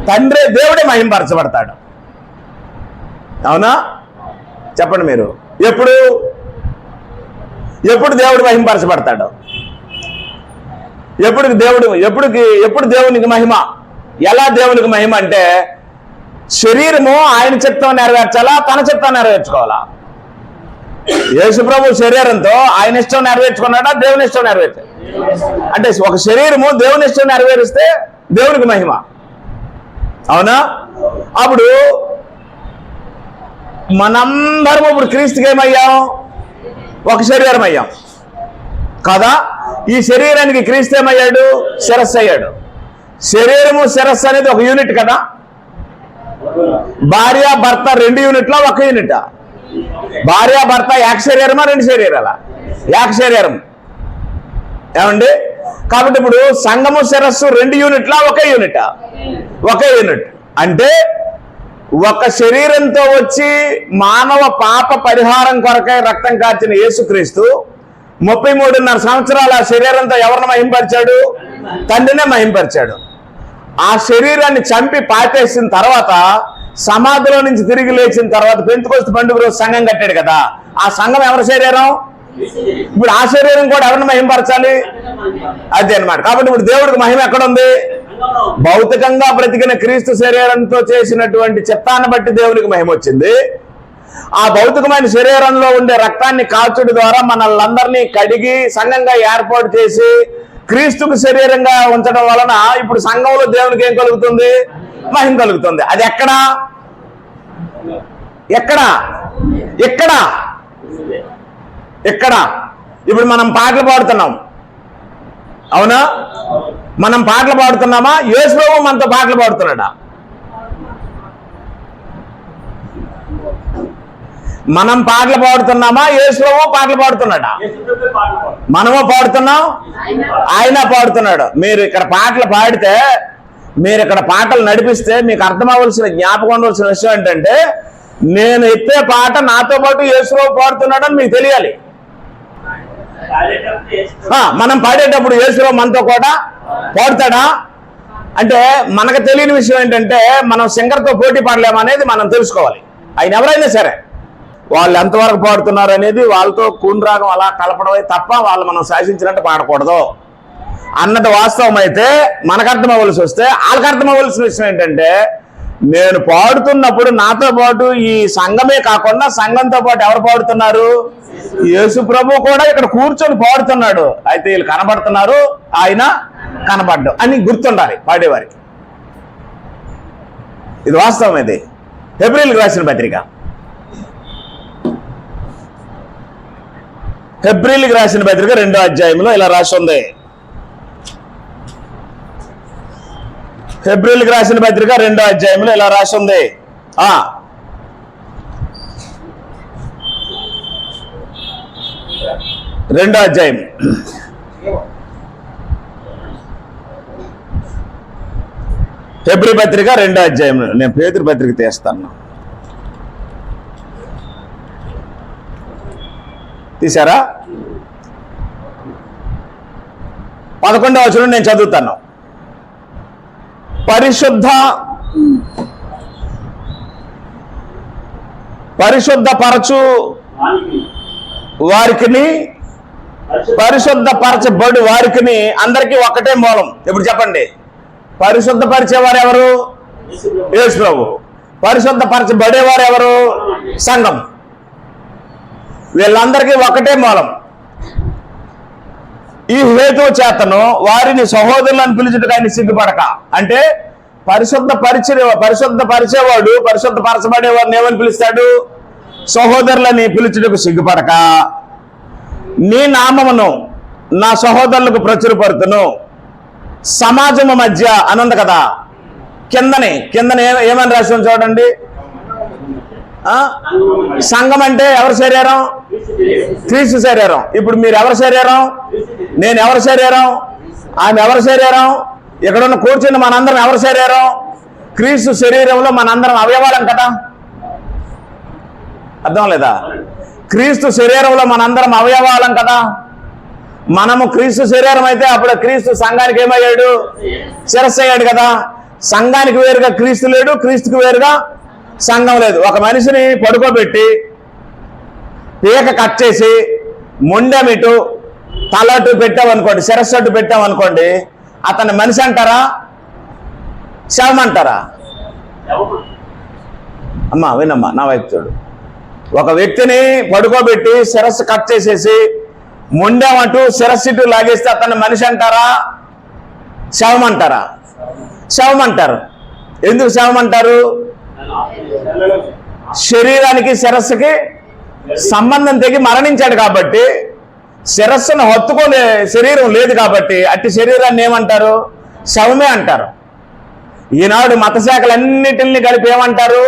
తండ్రి, దేవుడే మహింపరచబడతాడు. అవునా? చెప్పండి మీరు. ఎప్పుడు దేవుడు మహింపరచబడతాడు? ఎప్పుడు దేవునికి మహిమ? ఎలా దేవునికి మహిమ అంటే శరీరము ఆయన చిత్తం నెరవేర్చాలా, తన చిత్తం నెరవేర్చుకోవాలా? యేసు ప్రభు శరీరంతో ఆయన ఇష్టం నెరవేర్చుకున్నాడా, దేవుని ఇష్టం నెరవేర్చాడు? అంటే ఒక శరీరము దేవుని ఇష్టం నెరవేరిస్తే దేవునికి మహిమ. అవునా? అప్పుడు మనందరం ఇప్పుడు క్రీస్తుకి ఏమయ్యాం? ఒక శరీరం అయ్యాం కదా. ఈ శరీరానికి క్రీస్తు ఏమయ్యాడు? శిరస్సు అయ్యాడు. శరీరము శిరస్సు అనేది ఒక యూనిట్ కదా. భార్య భర్త 2 యూనిట్లా, ఒక యూనిటా? భార్య భర్త ఏక శరీరమా, 2 శరీరాల? ఏక శరీరం. ఏమండి? కాబట్టి ఇప్పుడు సంఘము శిరస్సు 2 యూనిట్లా, ఒకే యూనిటా? ఒకే యూనిట్. అంటే ఒక శరీరంతో వచ్చి మానవ పాప పరిహారం కొరకై రక్తం కార్చిన యేసుక్రీస్తు 33.5 సంవత్సరాల శరీరంతో ఎవరిని మహింపరిచాడు? తండ్రినే మహింపరిచాడు. ఆ శరీరాన్ని చంపి పాతేసిన తర్వాత సమాధిలో నుంచి తిరిగి లేచిన తర్వాత పెంతెకొస్తు పండుగ రోజు సంఘం కట్టాడు కదా. ఆ సంఘం ఎవరి శరీరం? ఇప్పుడు ఆ శరీరం కూడా ఎవరిని మహింపరచాలి? అదే అన్నమాట. కాబట్టి ఇప్పుడు దేవుడికి మహిమ ఎక్కడుంది? భౌతికంగా బ్రతికిన క్రీస్తు శరీరంతో చేసినటువంటి చిత్తాన్ని బట్టి దేవునికి మహిమ వచ్చింది. ఆ భౌతికమైన శరీరంలో ఉండే రక్తాన్ని కాల్చుడి ద్వారా మనల్ని కడిగి సంఘంగా ఏర్పాటు చేసి క్రీస్తుకు శరీరంగా ఉంచడం వలన ఇప్పుడు సంఘంలో దేవునికి ఏం కలుగుతుంది? మహిమ కలుగుతుంది. అది ఎక్కడా? ఎక్కడా? ఎక్కడా? ఎక్కడా? ఇప్పుడు మనం పాటలు పాడుతున్నాం, అవునా? మనం పాటలు పాడుతున్నామా? యేసు ప్రభువు మనతో పాటలు పాడుతున్నాడా? మనం పాటలు పాడుతున్నామా? యేసు ప్రభువు పాటలు పాడుతున్నాడా? మనము పాడుతున్నాం, ఆయన పాడుతున్నాడు. మీరు ఇక్కడ పాటలు పాడితే, మీరు ఇక్కడ పాటలు నడిపిస్తే మీకు అర్థం అవ్వాల్సిన, జ్ఞాపకం ఉండవలసిన విషయం ఏంటంటే, నేను ఎత్తే పాట నాతో పాటు యేసు ప్రభు పాడుతున్నాడని మీకు తెలియాలి. మనం పాడేటప్పుడు యేసు ప్రభు మనతో కూడా పాడుతాడా అంటే మనకు తెలియని విషయం ఏంటంటే, మనం సింగర్తో పోటీ పడలేమనేది మనం తెలుసుకోవాలి. ఆయన ఎవరైనా సరే వాళ్ళు ఎంతవరకు పాడుతున్నారు అనేది వాళ్ళతో కూనరాగం అలా కలపడమే తప్ప వాళ్ళు మనం శాసించినట్టు పాడకూడదు అన్నది వాస్తవం. అయితే మనకు అర్థం అవ్వాల్సి వస్తే వాళ్ళకి అర్థం అవ్వాల్సిన విషయం ఏంటంటే, నేను పాడుతున్నప్పుడు నాతో పాటు ఈ సంఘమే కాకుండా సంఘంతో పాటు ఎవరు పాడుతున్నారు? యేసు ప్రభు కూడా ఇక్కడ కూర్చొని పాడుతున్నాడు. అయితే వీళ్ళు కనబడుతున్నారు, ఆయన కనబడ్డు అని గుర్తుండాలి పాడేవారికి. ఇది వాస్తవం. ఇది హెబ్రీయులకు రాసిన పత్రిక, హెబ్రీయులకు రాసిన పత్రిక 2వ అధ్యాయంలో ఇలా రాసి ఉంది. హెబ్రీయులకు రాసిన పత్రిక 2వ అధ్యాయంలో ఇలా రాసి ఉంది. 2వ అధ్యాయం హెబ్రీ పత్రిక 2వ అధ్యాయంలో, నేను పేతురు పత్రిక తీస్తాను. తీశారా? 11వ వచనం నేను చదువుతాను. పరిశుద్ధపరచు వారికిని, పరిశుద్ధపరచబడు వారికిని అందరికీ ఒక్కటే మూలం. ఇప్పుడు చెప్పండి, పరిశుద్ధపరిచేవారు ఎవరు? యేసు ప్రభు. పరిశుద్ధపరచబడేవారు ఎవరు? సంఘం. వీళ్ళందరికీ ఒకటే మూలం. ఈ హేతు చేతను వారిని సహోదరులను పిలుచుటకు ఆయన సిగ్గుపడక, అంటే పరిశుద్ధపరిచేవాడు పరిశుద్ధపరచబడేవాడిని ఏమని పిలుస్తాడు? సహోదరులని పిలుచుటకు సిగ్గుపడక, నీ నామమును నా సహోదరులకు ప్రచురపడుతును సమాజము మధ్య అనంది కదా. కిందని ఏమని రాసి చూడండి. సంఘం అంటే ఎవరి శరీరం? క్రీస్తు శరీరం. ఇప్పుడు మీరు ఎవరి శరీరం? నేను ఎవరి శరీరం? ఆమె ఎవరి శరీరం? ఎక్కడున్న కూర్చుని మనందరం ఎవరి శరీరం? క్రీస్తు శరీరంలో మనందరం అవయవాలం కదా. అర్థం లేదా? క్రీస్తు శరీరంలో మనందరం అవయవాలం కదా. మనము క్రీస్తు శరీరం అయితే అప్పుడు క్రీస్తు సంఘానికి ఏమయ్యాడు? శిరస్సు అయ్యాడు కదా. సంఘానికి వేరుగా క్రీస్తు లేడు, క్రీస్తుకు వేరుగా సంఘం లేదు. ఒక మనిషిని పడుకోబెట్టి పీక కట్ చేసి మొండెమిటు తలటు పెట్టామనుకోండి, శిరస్సు అటు పెట్టామనుకోండి, అతన్ని మనిషి అంటారా? శవం అంటారా? అమ్మా వినమ్మా, నా వైపు చూడు. ఒక వ్యక్తిని పడుకోబెట్టి శిరస్సు కట్ చేసేసి మొండెమంటూ శిరస్సు లాగేస్తే అతన్ని మనిషి అంటారా? శవం అంటారా? శవం అంటారు. ఎందుకు శవం అంటారు? శరీరానికి శిరస్సుకి సంబంధం తెగి మరణించాడు కాబట్టి, శిరస్సును హత్తుకోలే శరీరం లేదు కాబట్టి అట్టి శరీరాన్ని ఏమంటారు? శవమే అంటారు. ఈనాడు మత శాఖలన్నిటిని కలిపి ఏమంటారు?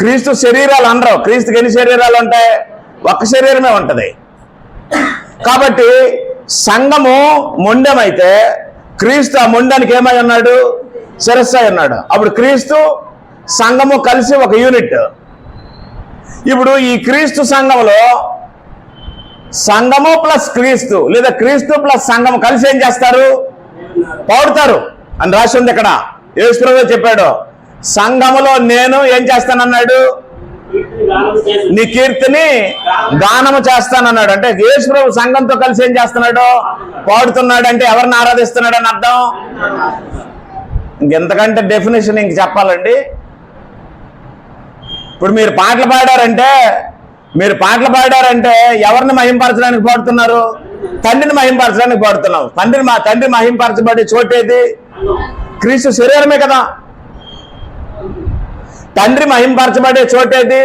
క్రీస్తు శరీరాలు అనరు. క్రీస్తుకి ఎన్ని శరీరాలు ఉంటాయి? ఒక్క శరీరమే ఉంటుంది. కాబట్టి సంఘము మొండెమైతే క్రీస్తు ఆ మొండానికి ఏమై ఉన్నాడు? శిరస్సు అయి ఉన్నాడు. అప్పుడు క్రీస్తు సంఘము కలిసి ఒక యూనిట్. ఇప్పుడు ఈ క్రీస్తు సంఘంలో సంఘము ప్లస్ క్రీస్తు లేదా క్రీస్తు ప్లస్ సంఘము కలిసి ఏం చేస్తారు? పాడుతారు అని రాసి ఉంది ఇక్కడ. యేసు ప్రభువే చెప్పాడు, సంఘములో నేను ఏం చేస్తానన్నాడు? నీ కీర్తిని గానము చేస్తానన్నాడు. అంటే యేసు ప్రభు సంఘంతో కలిసి ఏం చేస్తున్నాడు? పాడుతున్నాడు. అంటే ఎవరిని ఆరాధిస్తున్నాడు అని అర్థం. ఇంకెంతకంటే డెఫినేషన్ ఇంక చెప్పాలండి. ఇప్పుడు మీరు పాటలు పాడారంటే ఎవరిని మహింపరచడానికి పాడుతున్నారు? తండ్రిని మహింపరచడానికి పాడుతున్నాం. తండ్రి మహింపరచబడే చోటేది? క్రీస్తు శరీరమే కదా. తండ్రి మహింపరచబడే చోటేది?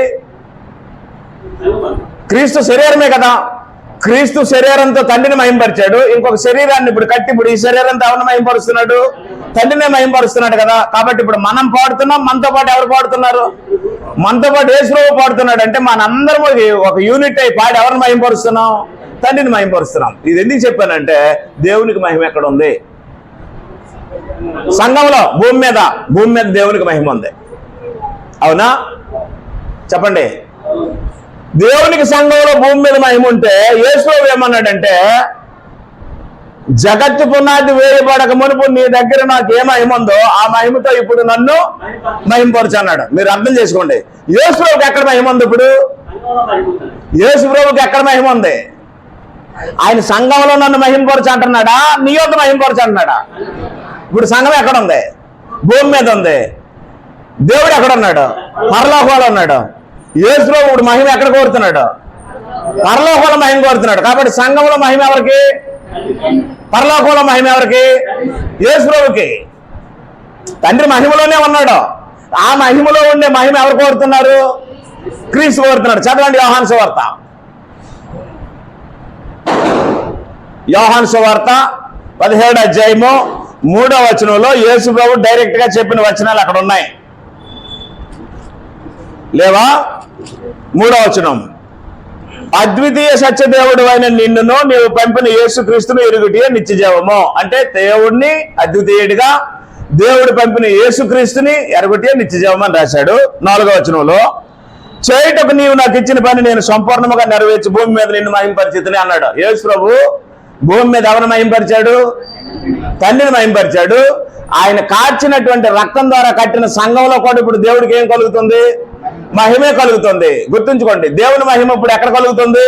క్రీస్తు శరీరమే కదా. క్రీస్తు శరీరంతో తండ్రిని మహింపరిచాడు. ఇంకొక శరీరాన్ని ఇప్పుడు కట్టి ఇప్పుడు ఈ శరీరంతో ఎవరిని మహింపరుస్తున్నాడు? తండ్రినే మహింపరుస్తున్నాడు కదా. కాబట్టి ఇప్పుడు మనం పాడుతున్నాం, మనతో పాటు ఎవరు పాడుతున్నారు? మనతో పాటు యేసుప్రభు పాడుతున్నాడు. అంటే మనందరం ఒక యూనిట్ అయి పాడి ఎవరిని మహింపరుస్తున్నాం? తండ్రిని మహింపరుస్తున్నాం. ఇది ఎందుకు చెప్పానంటే దేవునికి మహిమ ఎక్కడ ఉంది? సంఘంలో, భూమి మీద దేవునికి మహిమ ఉంది. అవునా? చెప్పండి. దేవునికి సంఘంలో భూమి మీద మహిమ ఉంటే యేసుప్రభు ఏమన్నాడంటే, జగత్తు పునాది వేయబడక మునుపు నీ దగ్గర నాకు ఏ మహిమ ఉందో ఆ మహిమతో ఇప్పుడు నన్ను మహిమపరచు అన్నాడు. మీరు అర్థం చేసుకోండి. యేసుప్రభుకి ఎక్కడ మహిమ ఉంది? ఇప్పుడు యేసుప్రభుకి ఎక్కడ మహిమ ఉంది? ఆయన సంఘంలో నన్ను మహిమపరచు అంటున్నాడా? నీ యొక్క మహిమపరచు అంటున్నాడా? ఇప్పుడు సంఘం ఎక్కడ ఉంది? భూమి మీద ఉంది. దేవుడు ఎక్కడ ఉన్నాడు? పరలోకంలో ఉన్నాడు. యేసుప్రభు ఇప్పుడు మహిమ ఎక్కడ కోరుతున్నాడు? పరలోకంలో మహిమ కోరుతున్నాడు. కాబట్టి సంఘంలో మహిమ ఎవరికి? పరలోకంలో మహిమ ఎవరికి? యేసుప్రభుకి. తండ్రి మహిమలోనే ఉన్నాడు. ఆ మహిమలో ఉండే మహిమ ఎవరు కోరుతున్నారు? క్రీస్తు కోరుతున్నాడు. చదవండి యోహాను సువార్త. యోహాను సువార్త 17వ అధ్యాయము 3వ వచనంలో యేసుప్రభు డైరెక్ట్ గా చెప్పిన వచనాలు అక్కడ ఉన్నాయి. లేవా? 3వ వచనం, అద్వితీయ సత్యదేవుడు అయిన నిన్నును నీవు పంపిన యేసుక్రీస్తును ఎరుగుటే నిత్యజీవము. అంటే దేవుడిని అద్వితీయుడిగా దేవుడు పంపిన యేసుక్రీస్తుని ఎరుగుటే నిత్యజీవం అని రాశాడు. 4వ వచనంలో, చేయుటకు నీవు నాకు ఇచ్చిన పని నేను సంపూర్ణముగా నెరవేర్చి భూమి మీద నిన్ను మహింపరిచితిని అన్నాడు. యేసు ప్రభు భూమి మీద ఎవరిని మహింపరిచాడు? తండ్రిని మహింపరిచాడు. ఆయన కార్చినటువంటి రక్తం ద్వారా కట్టిన సంఘంలో కూడా ఇప్పుడు దేవుడికి ఏం కలుగుతుంది? మహిమే కలుగుతుంది. గుర్తుంచుకోండి, దేవుని మహిమ ఇప్పుడు ఎక్కడ కలుగుతుంది?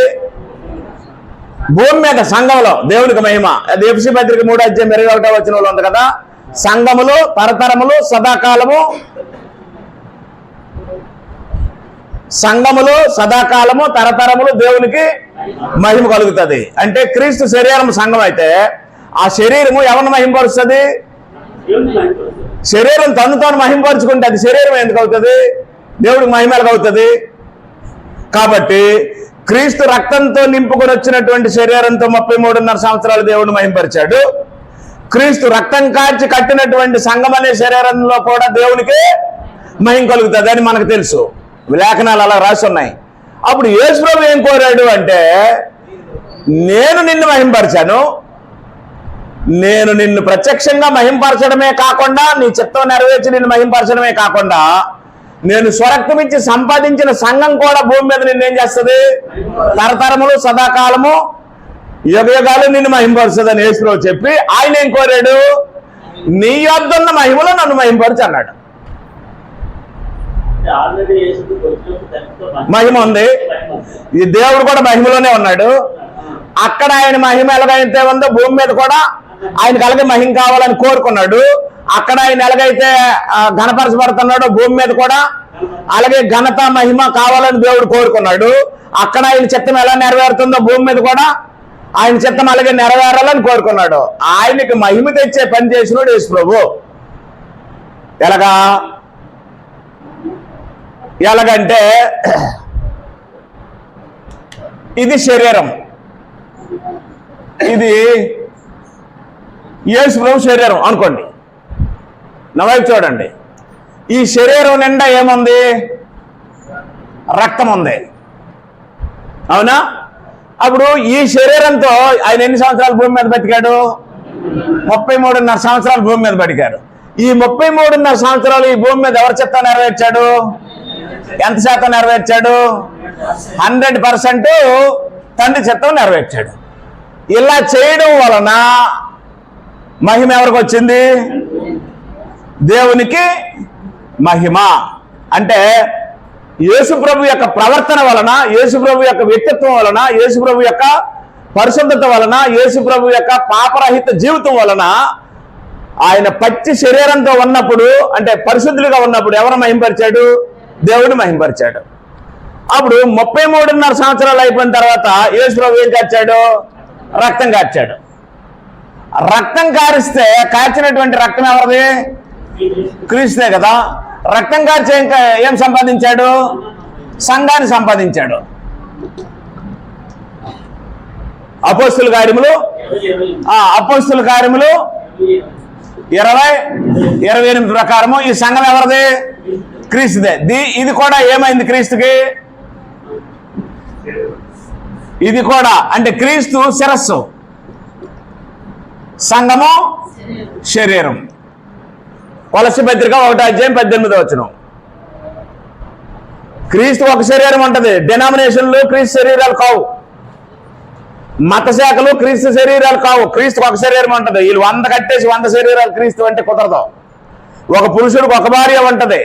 భూమి మీద, సంఘంలో దేవునికి మహిమ. అది ఎఫెసీ పత్రిక 3వ అధ్యాయం 21వ వచనంలో ఉంది కదా. సంఘములు తరతరములు సదాకాలము, సంఘములు సదాకాలము తరతరములు దేవునికి మహిమ కలుగుతుంది. అంటే క్రీస్తు శరీరం సంఘం అయితే ఆ శరీరము ఎవరిని మహిమపరుస్తుంది? శరీరం తను తాను మహిమపరుచుకుంటే అది శరీరం ఎందుకు అవుతుంది? దేవుడికి మహిమ అవుతుంది. కాబట్టి క్రీస్తు రక్తంతో నింపుకొని వచ్చినటువంటి శరీరంతో 33.5 సంవత్సరాలు దేవుడు మహిమపరిచాడు. క్రీస్తు రక్తం కాచి కట్టినటువంటి సంఘం అనే శరీరంలో కూడా దేవునికి మహిమ కలుగుతుంది అని మనకు తెలుసు. లేఖనాలు అలా రాసి ఉన్నాయి. అప్పుడు యేసు ప్రభు ఏం కోరాడు అంటే, నేను నిన్ను మహింపరిచాను, నేను నిన్ను ప్రత్యక్షంగా మహింపరచడమే కాకుండా నీ చిత్తం నెరవేర్చి నిన్ను మహింపరచడమే కాకుండా నేను స్వరక్తం ఇచ్చి సంపాదించిన సంఘం కూడా భూమి మీద నిన్నేం చేస్తుంది? తరతరములు సదాకాలము యుగయుగాలు నిన్ను మహింపరుస్తుంది అని యేసు ప్రభు చెప్పి ఆయన ఏం కోరాడు? నీ యొద్దన్న మహిమలో నన్ను మహింపరచు అన్నాడు. మహిమ ఉంది. ఈ దేవుడు కూడా మహిమలోనే ఉన్నాడు. అక్కడ ఆయన మహిమ ఎలాగైతే ఉందో భూమి మీద కూడా ఆయనకు అలాగే మహిమ కావాలని కోరుకున్నాడు. అక్కడ ఆయన ఎలాగైతే ఘనపరచబడుతున్నాడో భూమి మీద కూడా అలాగే ఘనత మహిమ కావాలని దేవుడు కోరుకున్నాడు. అక్కడ ఆయన చిత్తం ఎలా నెరవేరుతుందో భూమి మీద కూడా ఆయన చిత్తం అలాగే నెరవేరాలని కోరుకున్నాడు. ఆయనకి మహిమ తెచ్చే పని చేసినాడు యేసు ప్రభు. ఎలాగంటే ఇది శరీరం, ఇది యేసు ప్రభు శరీరం అనుకోండి. నా వైపు చూడండి. ఈ శరీరం నిండా ఏముంది? రక్తం ఉంది. అవునా? అప్పుడు ఈ శరీరంతో ఆయన ఎన్ని సంవత్సరాలు భూమి మీద బతికాడు? 33.5 సంవత్సరాలు భూమి మీద బతికాడు. ఈ 33.5 సంవత్సరాలు ఈ భూమి మీద ఎవరి చిత్తం నెరవేర్చాడు? ఎంత శాతం నెరవేర్చాడు? 100% తండ్రి చిత్తం నెరవేర్చాడు. ఇలా చేయడం వలన మహిమ ఎవరికి వచ్చింది? దేవునికి మహిమ. అంటే యేసు ప్రభు యొక్క ప్రవర్తన వలన, యేసు ప్రభు యొక్క వ్యక్తిత్వం వలన, యేసు ప్రభు యొక్క పరిశుద్ధత వలన, యేసు ప్రభు యొక్క పాపరహిత జీవితం వలన ఆయన పచ్చి శరీరంతో ఉన్నప్పుడు, అంటే పరిశుద్ధులుగా ఉన్నప్పుడు ఎవరు మహింపరిచాడు? దేవుడిని మహింపరిచాడు. అప్పుడు 33.5 సంవత్సరాలు అయిపోయిన తర్వాత యేసు ప్రభు ఏం చేశాడు? రక్తం కార్చాడు. రక్తం కారిస్తే కార్చినటువంటి రక్తం ఎవరిది? క్రీస్తే కదా. రక్తం కార్చి ఇంకా ఏం సంపాదించాడు? సంఘాన్ని సంపాదించాడు. అపోస్తుల కార్యములు 20:28 ప్రకారము ఈ సంఘం ఎవరిది? క్రీస్తుదే. ఇది కూడా ఏమైంది క్రీస్తుకి? ఇది కూడా అంటే క్రీస్తు శిరస్సు, సంఘము శరీరం. కొలస్సీ పత్రిక 1:18. క్రీస్తు ఒక శరీరం ఉంటుంది. డినామినేషన్లు క్రీస్తు శరీరాలు కావు, మత శాఖలు క్రీస్తు శరీరాలు కావు. క్రీస్తు ఒక శరీరం ఉంటుంది. వీళ్ళు 100 కట్టేసి 100 శరీరాలు క్రీస్తు అంటే కుదరదు. ఒక పురుషుడికి ఒక భార్య ఉంటుంది,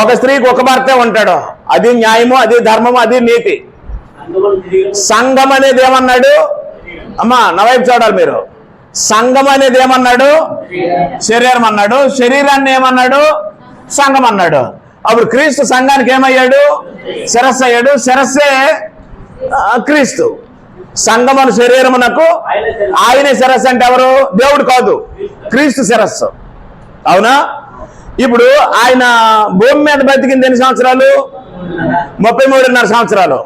ఒక స్త్రీకి ఒక భర్తే ఉంటాడు. అది న్యాయము, అది ధర్మము, అది నీతి. సంఘం అనేది ఏమన్నాడు? అమ్మా నా వైపు చూడాలి మీరు. సంఘం అనేది ఏమన్నాడు? శరీరం అన్నాడు. శరీరాన్ని ఏమన్నాడు? సంఘం అన్నాడు. అప్పుడు క్రీస్తు సంఘానికి ఏమయ్యాడు? శిరస్సు అయ్యాడు. శిరస్సే క్రీస్తు. సంఘమును శరీరమునకు ఆయనే శిరస్సు. అంటే ఎవరు? దేవుడు కాదు, క్రీస్తు శిరస్సు. అవునా? ఇప్పుడు ఆయన భూమి మీద బతికింది ఎన్ని సంవత్సరాలు? 33.5 సంవత్సరాలు.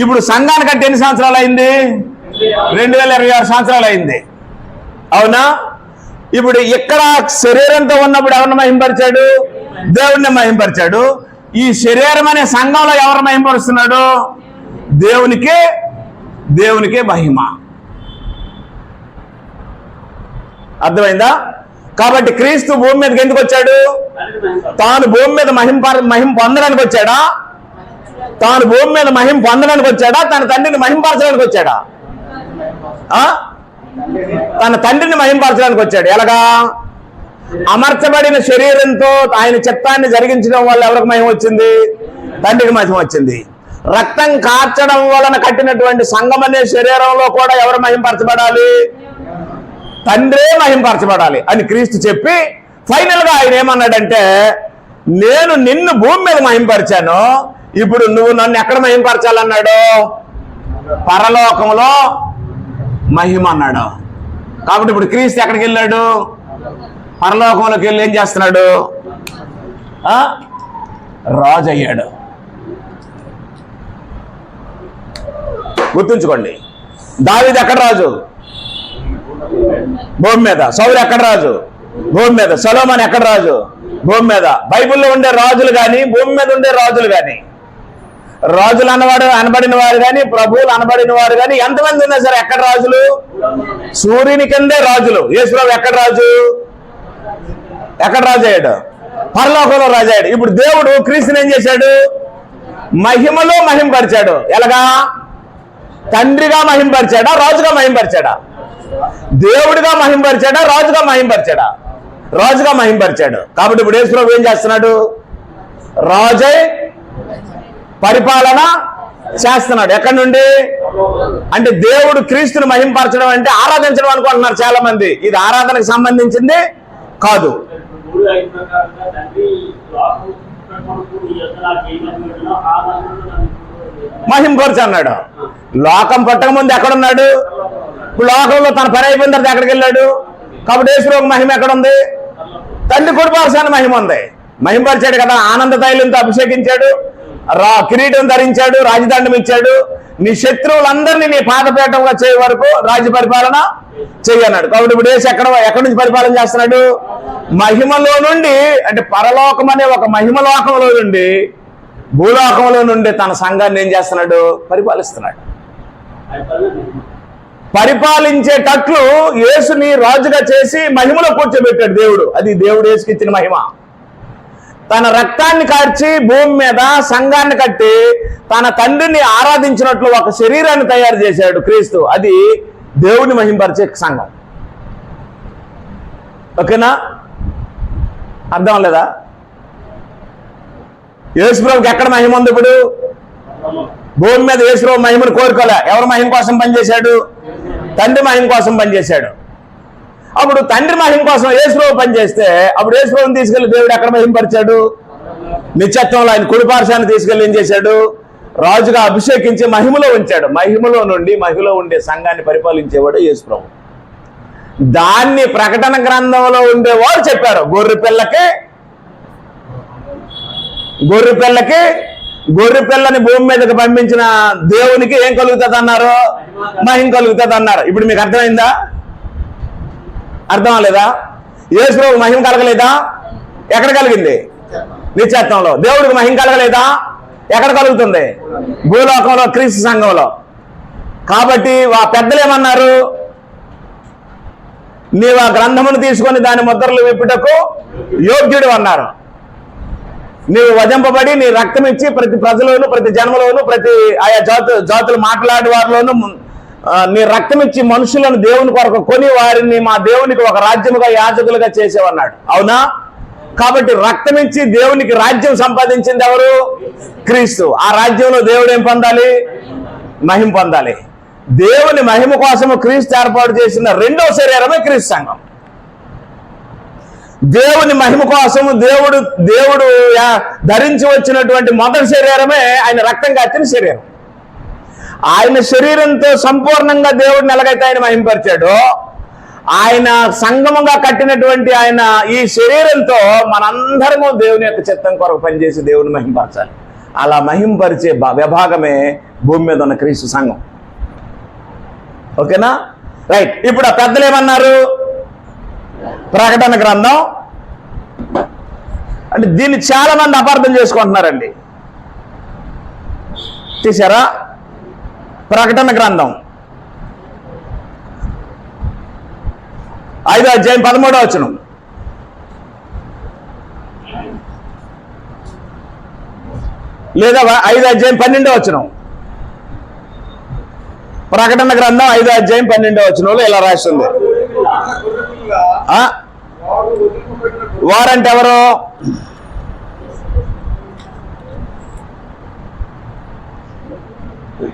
ఇప్పుడు సంఘానికంటే ఎన్ని సంవత్సరాలు అయింది? 2026 సంవత్సరాలు అయింది. అవునా? ఇప్పుడు ఇక్కడ శరీరంతో ఉన్నప్పుడు ఎవరిని మహింపరిచాడు? దేవుడిని మహింపరిచాడు. ఈ శరీరం అనే సంఘంలో ఎవరు మహింపరుస్తున్నాడు? దేవునికే మహిమ. అర్థమైందా? కాబట్టి క్రీస్తు భూమి మీదకి ఎందుకు వచ్చాడు? తాను భూమి మీద మహిమ పొందడానికి వచ్చాడా? తాను భూమి మీద మహిమ పొందడానికి వచ్చాడా? తన తండ్రిని మహింపరచడానికి వచ్చాడా? తన తండ్రిని మహింపరచడానికి వచ్చాడు. ఎలాగా? అమర్చబడిన శరీరంతో ఆయన చిత్తాన్ని జరిగించడం వల్ల ఎవరికి మహిమ వచ్చింది? తండ్రికి మహిమ వచ్చింది. రక్తం కార్చడం వలన కట్టినటువంటి సంఘం అనే శరీరంలో కూడా ఎవరు మహింపరచబడాలి? తండ్రే మహింపరచబడాలి అని క్రీస్తు చెప్పి ఫైనల్ గా ఆయన ఏమన్నాడంటే, నేను నిన్ను భూమి మీద మహింపరిచాను, ఇప్పుడు నువ్వు నన్ను ఎక్కడ మహింపరచాలన్నాడు? పరలోకంలో మహిమ అన్నాడు. కాబట్టి ఇప్పుడు క్రీస్తు ఎక్కడికి వెళ్ళాడు? పరలోకంలోకి వెళ్ళి ఏం చేస్తున్నాడు? రాజు అయ్యాడు. గుర్తుంచుకోండి, దావీదు ఎక్కడ రాజు? భూమి మీద. సౌలు ఎక్కడ రాజు? భూమి మీద. సొలొమోను ఎక్కడ రాజు? భూమి మీద. బైబిల్లో ఉండే రాజులు కానీ, భూమి మీద ఉండే రాజులు కానీ, రాజులు అనబడిన వారు కానీ, ప్రభువులు అనబడిన వారు కానీ ఎంతమంది ఉన్నా సరే ఎక్కడ రాజులు? సూర్యుని కిందే రాజులు. యేసుప్రభు ఎక్కడ రాజు? ఎక్కడ రాజు అయ్యాడు? పరలోకంలో రాజు అయ్యాడు. ఇప్పుడు దేవుడు క్రీస్తుని ఏం చేశాడు? మహిమలో మహింపరిచాడు. ఎలాగా? తండ్రిగా మహింపరిచాడా? రాజుగా మహింపరిచాడా? దేవుడిగా మహింపరిచాడా? రాజుగా మహింపరిచాడా? రాజుగా మహింపరిచాడు. కాబట్టి ఇప్పుడు యేసుప్రభు ఏం చేస్తున్నాడు? రాజై పరిపాలన చేస్తున్నాడు. ఎక్కడి నుండి? అంటే దేవుడు క్రీస్తుని మహింపరచడం అంటే ఆరాధించడం అనుకుంటున్నారు చాలా మంది. ఇది ఆరాధనకు సంబంధించింది కాదు. మహింపరచు అన్నాడు. లోకం పట్టక ముందు ఎక్కడున్నాడు? ఇప్పుడు లోకంలో తన పని అయిపోయిన తర్వాత ఎక్కడికి వెళ్ళాడు? కాబట్టి యేసుప్రభుకు మహిమ ఎక్కడుంది? తండ్రి కుడిపార్శ్వాన మహిమ ఉంది. మహింపరిచాడు కదా. ఆనంద తైలంతో అభిషేకించాడు, కిరీటం ధరించాడు, రాజదండం ఇచ్చాడు. నీ శత్రువులందరినీ నీ పాదపీఠంగా చేయ వరకు రాజ్య పరిపాలన చెయ్యన్నాడు. కాబట్టి ఇప్పుడు యేసు ఎక్కడి నుంచి పరిపాలన చేస్తున్నాడు? మహిమలో నుండి, అంటే పరలోకం అనే ఒక మహిమలోకంలో నుండి, భూలోకంలో నుండి తన సంఘాన్ని ఏం చేస్తున్నాడు? పరిపాలిస్తున్నాడు. పరిపాలించేటట్లు యేసుని రాజుగా చేసి మహిమలో కూర్చోబెట్టాడు దేవుడు. అది దేవుడు యేసుకి ఇచ్చిన మహిమ. తన రక్తాన్ని కార్చి భూమి మీద సంఘాన్ని కట్టి తన తండ్రిని ఆరాధించినట్లు ఒక శరీరాన్ని తయారు చేశాడు క్రీస్తు. అది దేవుడిని మహింపరిచే సంఘం. ఓకేనా? అర్థం లేదా? యేసుప్రభుకి ఎక్కడ మహిమ ఉంది? ఇప్పుడు భూమి మీద యేసుప్రభు మహిమను కోరుకోలే. ఎవరు మహిమ కోసం పనిచేశాడు? తండ్రి మహిమ కోసం పనిచేశాడు. అప్పుడు తండ్రి మహిమ కోసం యేసుప్రభు పనిచేస్తే అప్పుడు యేసుప్రభుని తీసుకెళ్లి దేవుడు ఎక్కడ మహింపరిచాడు? నిత్యత్వంలో ఆయన కుడిపార్శ్వాన్ని తీసుకెళ్లి ఏం చేశాడు? రాజుగా అభిషేకించి మహిమలో ఉంచాడు. మహిమలో నుండి మహిమలో ఉండే సంఘాన్ని పరిపాలించేవాడు యేసు ప్రభు. దాన్ని ప్రకటన గ్రంథంలో ఉండేవారు చెప్పారు. గొర్రె పిల్లని భూమి మీదకి పంపించిన దేవునికి ఏం కలుగుతుంది అన్నారు? మహిమ కలుగుతుంది అన్నారు. ఇప్పుడు మీకు అర్థమైందా? అర్థం అవ్వలేదా? యేసు ప్రభు మహిమ కలగలేదా? ఎక్కడ కలిగింది? నిత్యత్వంలో. దేవుడికి మహిమ కలగలేదా? ఎక్కడ కలుగుతుంది? భూలోకంలో, క్రీస్తు సంఘంలో. కాబట్టి ఆ పెద్దలు ఏమన్నారు? నీవు ఆ గ్రంథమును తీసుకొని దాని ముద్రలు విప్పుటకు యోగ్యుడు అన్నారు. నీవు వధింపబడి నీ రక్తం ఇచ్చి ప్రతి ప్రజలోను, ప్రతి జన్మలోను, ప్రతి ఆయా జాతులు మాట్లాడే వారిలోను నీ రక్తం ఇచ్చి మనుషులను దేవుని కొరకు కొని వారిని మా దేవునికి ఒక రాజ్యముగా, యాజకులుగా చేసేవన్నాడు. అవునా? కాబట్టి రక్తం ఇచ్చి దేవునికి రాజ్యం సంపాదించింది ఎవరు? క్రీస్తు. ఆ రాజ్యంలో దేవుడు ఏం పొందాలి? మహిమ పొందాలి. దేవుని మహిమ కోసము క్రీస్తు ఏర్పాటు చేసిన రెండో శరీరమే క్రీస్తు సంఘం. దేవుని మహిమ కోసము దేవుడు ధరించి వచ్చినటువంటి మొదటి శరీరమే ఆయన రక్తం కాచిన శరీరం. ఆయన శరీరంతో సంపూర్ణంగా దేవుడిని ఎలాగైతే ఆయన మహిమపరిచాడో, ఆయన సంగమంగా కట్టినటువంటి ఆయన ఈ శరీరంతో మనందరము దేవుని యొక్క చిత్తం కొరకు పనిచేసి దేవుని మహిమపరచాలి. అలా మహిమపరిచే విభాగమే భూమి మీద ఉన్న క్రీస్తు సంఘం. ఓకేనా? రైట్. ఇప్పుడు ఆ పెద్దలు ఏమన్నారు? ప్రకటన గ్రంథం అంటే దీన్ని చాలా మంది అపార్థం చేసుకుంటున్నారండి. తీసారా? ప్రకటన గ్రంథం 5వ అధ్యాయం 13వ వచనం. లేదా 5వ అధ్యాయం 12వ వచనం. ప్రకటన గ్రంథం 5వ అధ్యాయం 12వ వచనంలో ఇలా రాస్తుంది. వారంటే ఎవరు?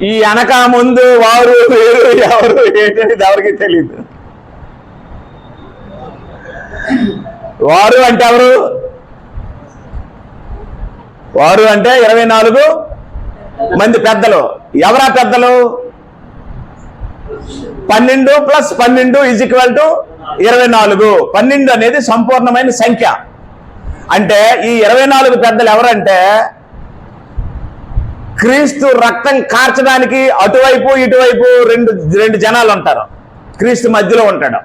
ఈ అనక ముందు వారు ఎవరు ఏంటనేది ఎవరికి తెలియదు. వారు అంటే ఎవరు? వారు అంటే 24 మంది పెద్దలు. ఎవరా పెద్దలు? 12 + 12 = 24. 12 అనేది సంపూర్ణమైన సంఖ్య. అంటే ఈ 24 పెద్దలు ఎవరంటే క్రీస్తు రక్తం కార్చడానికి అటువైపు ఇటువైపు రెండు జనాలు ఉంటారు. క్రీస్తు మధ్యలో ఉంటాడు.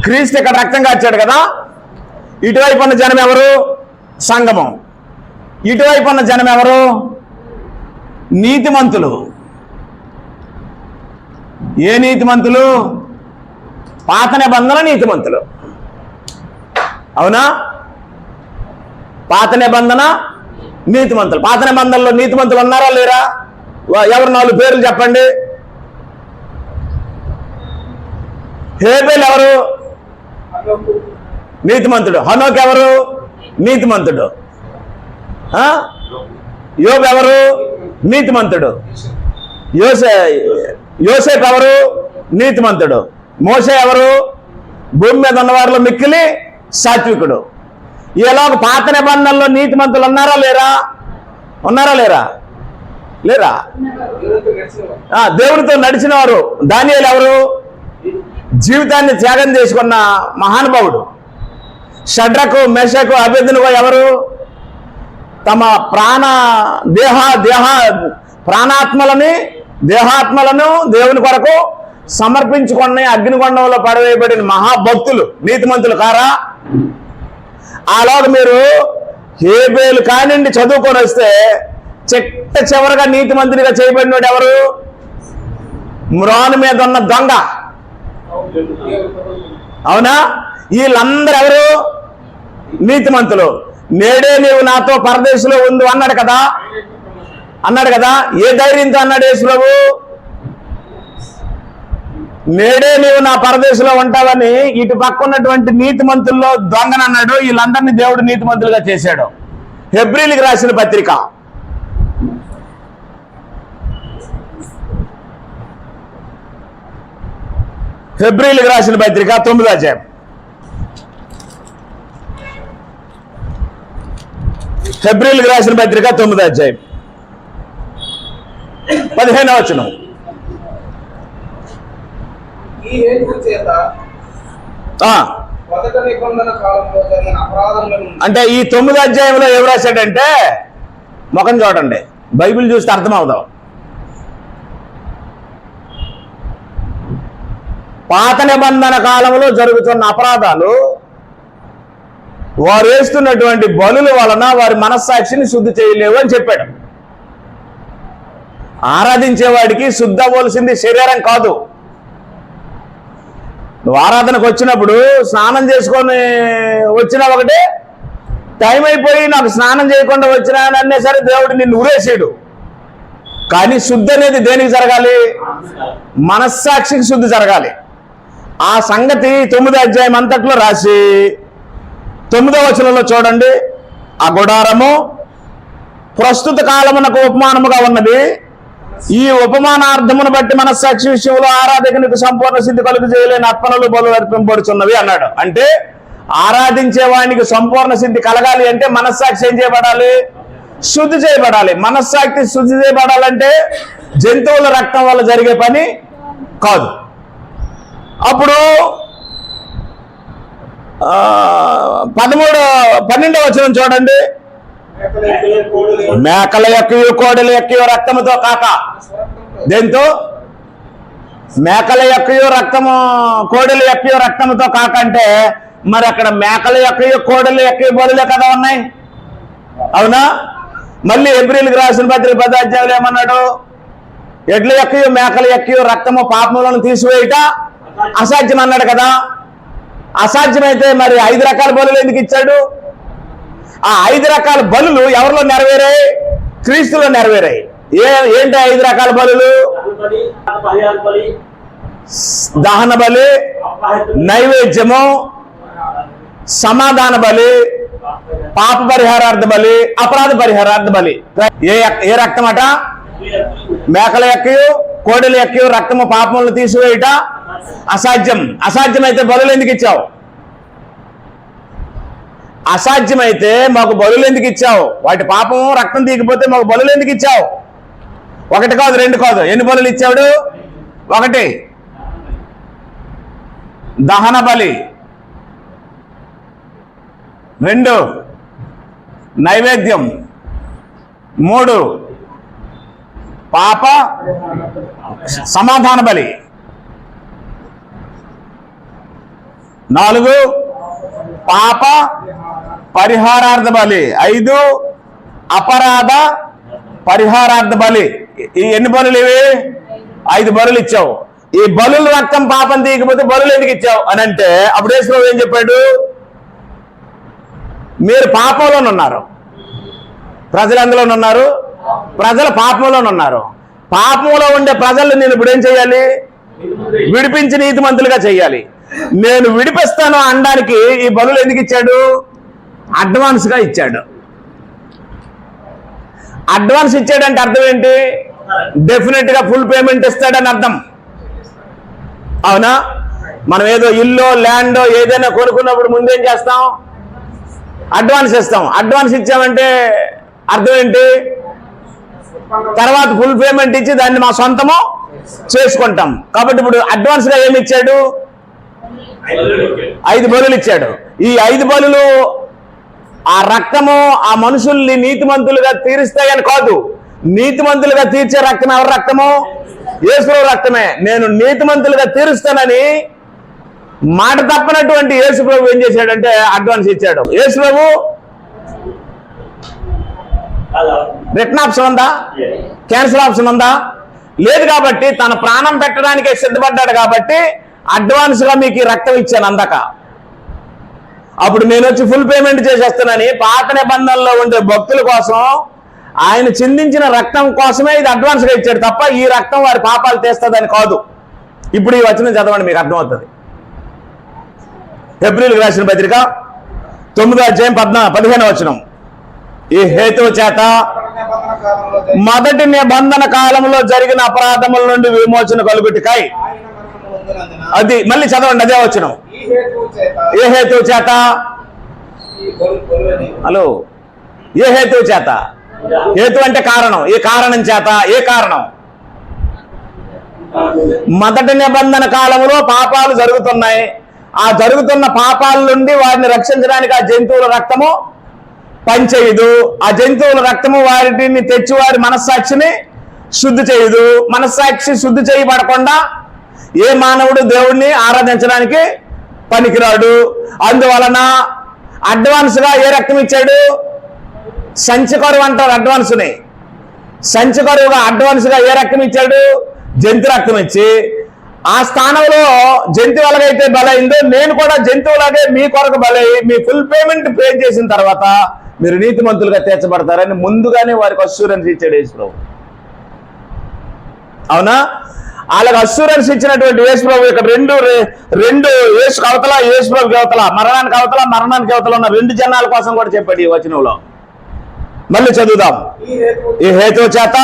క్రీస్తు ఇక్కడ రక్తం కార్చాడు కదా, ఇటువైపు ఉన్న జనం ఎవరు? సంగమం. ఇటువైపు ఉన్న జనం ఎవరు? నీతిమంతులు. ఏ నీతిమంతులు? పాత నిబంధన నీతిమంతులు. అవునా? పాత నిబంధన నీతిమంతులు. పాత నిబంధనలో నీతిమంతులు ఉన్నారా లేరా? ఎవరు 4 పేర్లు చెప్పండి. హేబెల్ ఎవరు? నీతిమంతుడు. హనోక్ ఎవరు? నీతిమంతుడు. యోబు ఎవరు? నీతిమంతుడు. యోసేపు ఎవరు? నీతిమంతుడు. మోషే ఎవరు? భూమి మీద ఉన్నవారిలో మిక్కిలి సాత్వికుడు. ఈలోగా పాత నిబంధనలో నీతిమంతులు ఉన్నారా లేరా? ఉన్నారా లేరా? లేరా? దేవుడితో నడిచిన వారు. దానియేలు ఎవరు? జీవితాన్ని త్యాగం చేసుకున్న మహానుభావుడు. షడ్రకు, మెషకు, అబేద్నెగో ఎవరు? తమ దేహాత్మలను దేవుని కొరకు సమర్పించుకున్న అగ్నిగుండంలో పడవేయబడిన మహాభక్తులు. నీతిమంతులు కారా? అలాగ మీరు హేబేలు కానిండి చదువుకొని వస్తే చివరగా నీతిమంతుడిగా చేయబడినోడు ఎవరు? మ్రాను మీద ఉన్న దొంగ. అవునా? వీళ్ళందరూ ఎవరు? నీతిమంతులు. నేడే నీవు నాతో పరదేశంలో ఉండు అన్నాడు కదా. ఏ ధైర్యంతో అన్నాడు యేసు ప్రభు? నేడే నీవు నా పరదేశంలో ఉంటావని ఇటు పక్క ఉన్నటువంటి నీతిమంతుల్లో దొంగనన్నాడు. వీళ్ళందరినీ దేవుడు నీతిమంతులుగా చేశాడు. హెబ్రీలకు రాసిన పత్రిక 9వ అధ్యాయం. హెబ్రీయులకు రాసిన పత్రిక 9వ అధ్యాయం 15వ వచనం. ఈ హేతువు చేత మొదట నిబంధన కాలంలో జరిగిన అపరాధముల నుండి, అంటే ఈ 9వ అధ్యాయంలో ఏం రాశాడంటే, ముఖం చూడండి, బైబిల్ చూస్తే అర్థమవుదాం. పాత నిబంధన కాలంలో జరుగుతున్న అపరాధాలు, వారు వేస్తున్నటువంటి బలుల వలన వారి మనస్సాక్షిని శుద్ధి చేయలేవు అని చెప్పాడు. ఆరాధించేవాడికి శుద్ధి అవ్వాల్సింది శరీరం కాదు. నువ్వు ఆరాధనకు వచ్చినప్పుడు స్నానం చేసుకొని వచ్చినా ఒకటే, టైం అయిపోయి నాకు స్నానం చేయకుండా వచ్చినానన్నే సరే దేవుడు నిన్ను ఊరేసాడు. కానీ శుద్ధి అనేది దేనికి జరగాలి? మనస్సాక్షికి శుద్ధి జరగాలి. ఆ సంగతి 9వ అధ్యాయం అంతట్లో రాసి 9వ వచనంలో చూడండి. ఆ గుడారము ప్రస్తుత కాలమునకు ఉపమానముగా ఉన్నది. ఈ ఉపమానార్థమును బట్టి మనస్సాక్షి విషయంలో ఆరాధకునికి సంపూర్ణ సిద్ధి కలుగు చేయలేని అర్పణలు బలు అర్పింపబడుచున్నవి అన్నాడు. అంటే ఆరాధించేవానికి సంపూర్ణ సిద్ధి కలగాలి అంటే మనస్సాక్షి ఏం చేయబడాలి? శుద్ధి చేయబడాలి. మనస్సాక్షి శుద్ధి చేయబడాలంటే జంతువుల రక్తం వల్ల జరిగే పని కాదు. అప్పుడు 12వ వచనం చూడండి. మేకల యొక్కయు కోడెల యొక్కయు రక్తముతో కాక, దేంతో? మేకల యొక్కయు రక్తము, కోడెల యొక్కయు రక్తముతో కాక అంటే మరి అక్కడ మేకల యొక్కయు కోడెల యొక్కయు బలులే కదా ఉన్నాయి, అవునా? మళ్ళీ హెబ్రీయులకు రాసిన పత్రిక 10వ అధ్యాయంలో ఏమన్నాడు? ఎడ్ల యొక్కయు మేకల యొక్కయు రక్తము పాపములను తీసివేయుట అసాధ్యం అన్నాడు కదా. అసాధ్యమైతే మరి 5 రకాల బలులు ఎందుకు ఇచ్చాడు? ఆ 5 రకాల బలులు ఎవరిలో నెరవేరాయి? క్రీస్తులో నెరవేరాయి. ఏంటి 5 రకాల బలులు? దహన బలి, నైవేద్యము, సమాధాన బలి, పాప పరిహారార్థ బలి, అపరాధ పరిహారార్థ బలి. ఏ రక్తం అట? మేకల యొక్కయు కోడెల యొక్కయు రక్తము పాపములను తీసివేయుట అసాధ్యం. అసాధ్యమైతే బలులు ఎందుకు ఇచ్చావు? అసాధ్యమైతే మాకు బలులు ఎందుకు ఇచ్చావు? వాటి పాపము రక్తం తీయకపోతే మాకు బలులు ఎందుకు ఇచ్చావు? 1 కాదు 2 కాదు. ఎన్ని బలులు ఇచ్చాడు? 1 దహన బలి, 2 నైవేద్యం, 3 పాప సమాధాన బలి, 4 పాప పరిహారార్థ బలి, 5 అపరాధ పరిహారార్థ బలి. ఈ ఎన్ని బలులు ఇవి? 5 బలులు ఇచ్చావు. ఈ బలుల రక్తం పాపం తీయకపోతే బలులు ఎందుకు ఇచ్చావు అని అంటే అప్పుడు యేసు ఏం చెప్పాడు? మీరు పాపంలోనున్నారు, ప్రజలు అందులోనున్నారు, ప్రజలు పాపంలోనున్నారు. పాపంలో ఉండే ప్రజలు నేను ఇప్పుడు ఏం చేయాలి? విడిపించి నీతిమంతులుగా చేయాలి. నేను విడిపిస్తాను అనడానికి ఈ బలులు ఎందుకు ఇచ్చాడు? అడ్వాన్స్ గా ఇచ్చాడు. అడ్వాన్స్ ఇచ్చాడంటే అర్థం ఏంటి? డెఫినెట్ గా ఫుల్ పేమెంట్ ఇస్తాడని అర్థం, అవునా? మనం ఏదో ఇల్లు ల్యాండ్ ఏదైనా కొనుక్కున్నప్పుడు ముందేం చేస్తాం? అడ్వాన్స్ ఇస్తాం. అడ్వాన్స్ ఇచ్చామంటే అర్థం ఏంటి? తర్వాత ఫుల్ పేమెంట్ ఇచ్చి దాన్ని మా సొంతము చేసుకుంటాం. కాబట్టి ఇప్పుడు అడ్వాన్స్ గా ఏమి ఇచ్చాడు? 5 బలులు ఇచ్చాడు. ఈ 5 బలులు ఆ రక్తము ఆ మనుషుల్ని నీతిమంతులుగా తీరుస్తాయని కాదు. నీతిమంతులుగా తీర్చే రక్తం ఎవరి రక్తము? యేసు రక్తమే. నేను నీతిమంతులుగా తీరుస్తానని మాట తప్పనటువంటి యేసు ప్రభు ఏం చేశాడంటే అడ్వాన్స్ ఇచ్చాడు. యేసు ప్రభు రిటర్న్ ఆప్షన్ ఉందా? క్యాన్సిల్ ఆప్షన్ ఉందా? లేదు. కాబట్టి తన ప్రాణం పెట్టడానికే సిద్ధపడ్డాడు. కాబట్టి అడ్వాన్స్ గా మీకు రక్తం ఇచ్చాను అందక. అప్పుడు నేను వచ్చి ఫుల్ పేమెంట్ చేసేస్తానని పాత నిబంధనలో ఉండే భక్తుల కోసం ఆయన చిందించిన రక్తం కోసమే ఇది అడ్వాన్స్ గా ఇచ్చాడు తప్ప ఈ రక్తం వారి పాపాలు తీస్తుందని కాదు. ఇప్పుడు ఈ వచనం చదవండి, మీకు అర్థమవుతుంది. హెబ్రీయులకు రాసిన పత్రిక 9వ అధ్యాయం 15వ వచనం. ఈ హేతువు చేత మొదటి నిబంధన కాలంలో జరిగిన అపరాధముల నుండి విమోచన కలుగుటికై, అది మళ్ళీ చదవండి, అదే వచనం. ఏ హేతువు చేత? హలో, ఏ హేతువు చేత? హేతు అంటే కారణం. ఈ కారణం చేత. ఏ కారణం? మొదటి నిబంధన కాలంలో పాపాలు జరుగుతున్నాయి. ఆ జరుగుతున్న పాపాల నుండి వారిని రక్షించడానికి ఆ జంతువుల రక్తము పనిచేయదు. ఆ జంతువుల రక్తము వారిని తెచ్చి వారి మనస్సాక్షిని శుద్ధి చేయదు. మనస్సాక్షి శుద్ధి చేయబడకుండా ఏ మానవుడు దేవుణ్ణి ఆరాధించడానికి పనికిరాడు. అందువలన అడ్వాన్స్గా ఏ రక్తం ఇచ్చాడు? సంచికరువు అంటారు అడ్వాన్స్ని. సంచికరువుగా అడ్వాన్స్గా ఏ రక్తం ఇచ్చాడు? జంతు రక్తం ఇచ్చి, ఆ స్థానంలో జంతువు ఎలాగైతే బలైందో నేను కూడా జంతువులాగే మీ కొరకు బలై మీ ఫుల్ పేమెంట్ పే చేసిన తర్వాత మీరు నీతిమంతులుగా తీర్చబడతారని ముందుగానే వారికి అష్యూరెన్స్ ఇచ్చాడు యేసుప్రభు. అవునా? అలాగ అష్యూరెన్స్ ఇచ్చినటువంటి యేసుప్రభు ఇక్కడ రెండు యేసు అవతల, యేసుప్రభుకి అవతల, మరణానికి అవతల, మరణానికి అవతల ఉన్న రెండు జనాల కోసం కూడా చెప్పాడు ఈ వచనంలో. మళ్ళీ చదువుదాం. ఈ హేతు చేత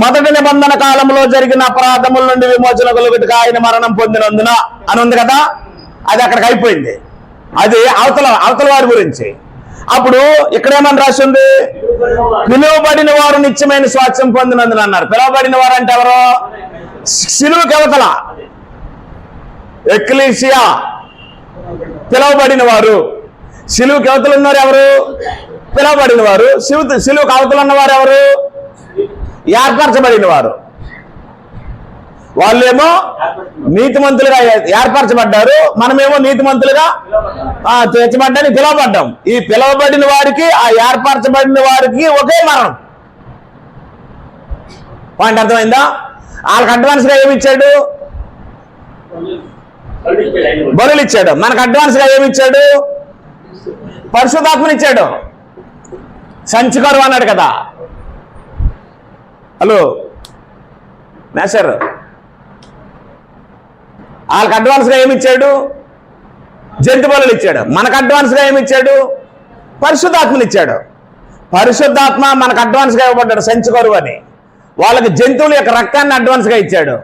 మొదటి నిబంధన కాలంలో జరిగిన అపరాధముల నుండి విమోచన కలుగుటకు ఆయన మరణం పొందినందున అని ఉంది కదా, అది అక్కడికి అయిపోయింది. అది అవతల వారి గురించి. అప్పుడు ఇక్కడేమని రాసింది? పిలువబడిన వారు నిత్యమైన స్వాస్థ్యం పొందినందున అన్నారు. పిలువబడిన వారు అంటే ఎవరు? సిలువకి అవతల ఎక్లీసియా పిలువబడిన వారు. సిలువకి అవతల ఉన్నారు ఎవరు? పిలువబడిన వారు. సిలువకు అవతల ఉన్నవారు ఎవరు? ఏర్పరచబడిన వారు. వాళ్ళేమో నీతిమంతులుగా ఏర్పరచబడ్డారు, మనమేమో నీతిమంతులుగా తీర్చబడ్డానికి పిలువబడ్డాం. ఈ పిలువబడిన వారికి, ఆ ఏర్పరచబడిన వారికి ఒకే మరణం. పాయింట్ అర్థమైందా? వాళ్ళకి అడ్వాన్స్గా ఏమి ఇచ్చాడు? బలులు ఇచ్చాడు. మనకు అడ్వాన్స్గా ఏమి ఇచ్చాడు? పరిశుద్ధాత్మనిచ్చాడు. సంచికరువు అన్నాడు కదా. హలో మేస్టర్, వాళ్ళకి అడ్వాన్స్గా ఏమి ఇచ్చాడు? జంతు బలులు ఇచ్చాడు. మనకు అడ్వాన్స్గా ఏమి ఇచ్చాడు? పరిశుద్ధాత్మనిచ్చాడు. పరిశుద్ధాత్మ మనకు అడ్వాన్స్గా ఇవ్వబడ్డాడు సంచికరువు అని. వాళ్ళకి జంతువుల యొక్క రక్తాన్ని అడ్వాన్స్గా ఇచ్చాడు.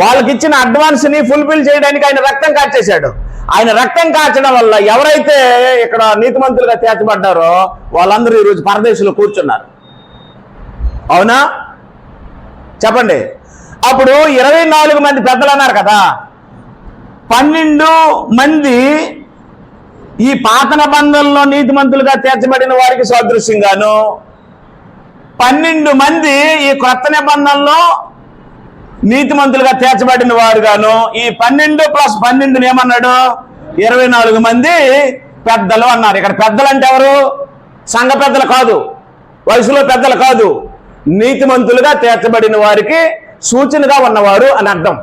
వాళ్ళకి ఇచ్చిన అడ్వాన్స్ని ఫుల్ఫిల్ చేయడానికి ఆయన రక్తం కార్చేశాడు. ఆయన రక్తం కార్చడం వల్ల ఎవరైతే ఇక్కడ నీతిమంతులుగా తీర్చబడ్డారో వాళ్ళందరూ ఈరోజు పరదేశంలో కూర్చున్నారు. అవునా? చెప్పండి. అప్పుడు 24 మంది పెద్దలు అన్నారు కదా, 12 మంది ఈ పాత నిబంధనలో నీతిమంతులుగా తీర్చబడిన వారికి సాదృశ్యంగాను, 12 మంది ఈ కొత్త నిబంధనలో నీతిమంతులుగా తీర్చబడిన వారుగాను, ఈ 12 + 12 ఏమన్నాడు? 24 మంది పెద్దలు అన్నారు. ఇక్కడ పెద్దలు అంటే ఎవరు? సంఘ పెద్దలు కాదు, వయసులో పెద్దలు కాదు, నీతిమంతులుగా తీర్చబడిన వారికి సూచనగా ఉన్నవారు అని అర్థం.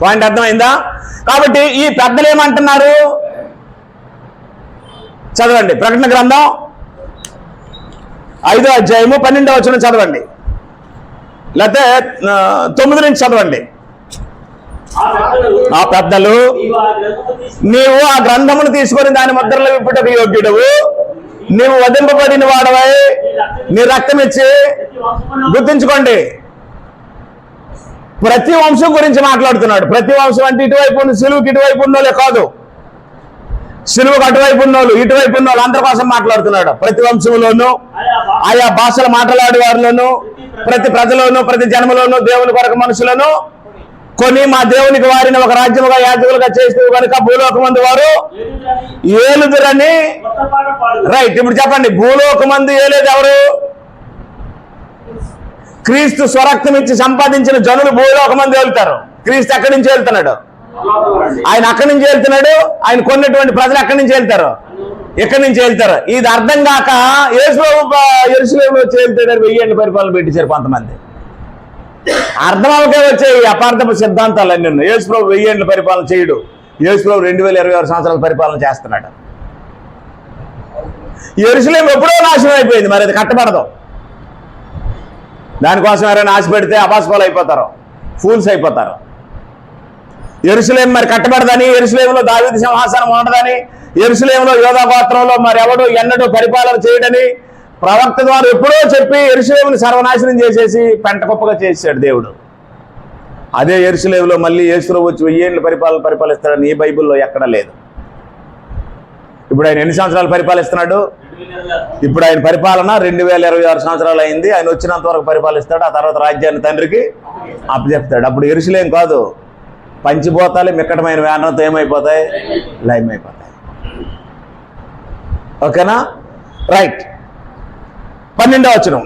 పాయింట్ అర్థమైందా? కాబట్టి ఈ పెద్దలు ఏమంటున్నారు? చదవండి. ప్రకటన గ్రంథం 5వ అధ్యాయము 12వ వచనం చదవండి, లేకపోతే 9 నుంచి చదవండి. ఆ పెద్దలు, నీవు ఆ గ్రంథమును తీసుకొని దాని ముద్రలు విప్పుటకు యోగ్యుడవు, నీవు వధింపబడిన వాడవై నీ రక్తం ఇచ్చి. గుర్తుంచుకోండి, ప్రతి వంశం గురించి మాట్లాడుతున్నాడు. ప్రతి వంశం అంటే ఇటువైపు ఉన్న సిలువుకి ఇటువైపు ఉన్నోళ్ళే కాదు, సిలువుకు అటువైపు ఉన్నోళ్ళు ఇటువైపు ఉన్నోళ్ళు అందరి కోసం మాట్లాడుతున్నాడు. ప్రతి వంశంలోనూ, ఆయా భాషలు మాట్లాడే వారిలోనూ, ప్రతి ప్రజలోనూ, ప్రతి జన్మలోనూ దేవుని కొరకు మనుషులను కొని మా దేవునికి వారిని ఒక రాజ్యముగా యాజకులుగా చేస్తూ కనుక భూలోకమందు వారు ఏలుదురని. రైట్, ఇప్పుడు చెప్పండి, భూలోకమందు ఏలేదు ఎవరు? క్రీస్తు స్వరక్తం ఇచ్చి సంపాదించిన జనులు భూలోకమందు ఏలుతారు. క్రీస్తు ఎక్కడి నుంచి వెళ్తున్నాడు? ఆయన అక్కడి నుంచి వెళ్తున్నాడు. ఆయన కొన్నటువంటి ప్రజలు ఎక్కడి నుంచి వెళ్తారు? ఎక్కడి నుంచి వెళ్తారు? ఇది అర్థం కాక యేసుప్రభు యెరూషలేములో చేల్తాడని 1000 ఏళ్ళ పరిపాలన పెట్టించారు కొంతమంది. అర్థం అవకే వచ్చే ఈ అపార్థపు సిద్ధాంతాలన్నీ ఉన్నాయి. యేసుప్రభు 1000 ఏళ్ళ పరిపాలన చేయడు. యేసుప్రభు 2026 సంవత్సరాల పరిపాలన చేస్తున్నాడు. యెరూషలేము ఎప్పుడో నాశనం అయిపోయింది, మరి అది కట్టబడదు. దానికోసం ఎవరైనా ఆశ పెడితే అపాస్పాలు అయిపోతారు, ఫూల్స్ అయిపోతారు. యెరూషలేము మరి కట్టబడదని, యెరూషలేములో దావీదు సింహాసనం ఉండదని, యెరూషలేములో యోధా గోత్రంలో మరి ఎవడు ఎన్నడూ పరిపాలన చేయడని ప్రవక్త ద్వారా ఎప్పుడో చెప్పి యెరూషలేముని సర్వనాశనం చేసేసి పెంట కుప్పగా చేశాడు దేవుడు. అదే యెరూషలేములో మళ్ళీ యేసుప్రభు వచ్చి 1000 ఏళ్ళు పరిపాలిస్తాడని ఈ బైబిల్లో ఎక్కడా లేదు. ఇప్పుడు ఆయన ఎన్ని సంవత్సరాలు పరిపాలిస్తున్నాడు? ఇప్పుడు ఆయన పరిపాలన 2026 సంవత్సరాలు అయింది. ఆయన వచ్చినంత వరకు పరిపాలిస్తాడు. ఆ తర్వాత రాజ్యాన్ని తండ్రికి అప్పచెప్తాడు. అప్పుడు యెరూషలేం కాదు, పంచిపోతాలి మిక్కటమైన వేనంతో ఏమైపోతాయి? లయమైపోతాయి. ఓకేనా? రైట్. 12వ వచనం,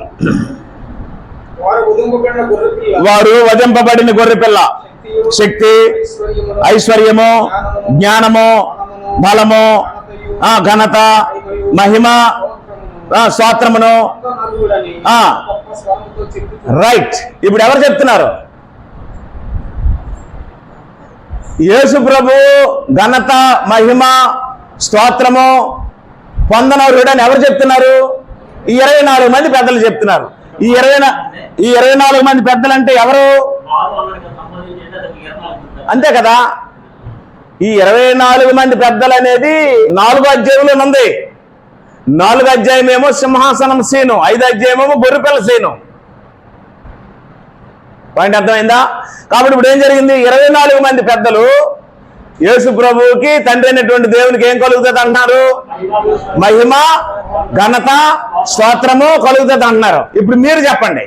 వారు వధింపబడిన గొర్రెపిల్ల శక్తి, ఐశ్వర్యము, జ్ఞానము, బలము, ఘనత, మహిమ, స్తోత్రమును. రైట్. ఇప్పుడు ఎవరు చెప్తున్నారు? యేసు ప్రభు ఘనత, మహిమ, స్తోత్రము పొందనరుడు అని ఎవరు చెప్తున్నారు? ఈ 24 మంది పెద్దలు చెప్తున్నారు. ఈ 24 మంది పెద్దలు అంటే ఎవరు? అంతే కదా. ఈ 24 మంది పెద్దలు అనేది 4వ అధ్యాయంలో ఉంది. 4వ అధ్యాయం ఏమో సింహాసనం సీను, 5వ అధ్యాయం ఏమో గొర్రెపిల్ల సీను. పాయింట్ అర్థమైందా? కాబట్టి ఇప్పుడు ఏం జరిగింది? 24 మంది పెద్దలు యేసు ప్రభువుకి తండ్రి అయినటువంటి దేవునికి ఏం కలుగుతుంది అంటున్నారు? మహిమ, ఘనత, స్తోత్రము కలుగుతుంది అంటున్నారు. ఇప్పుడు మీరు చెప్పండి,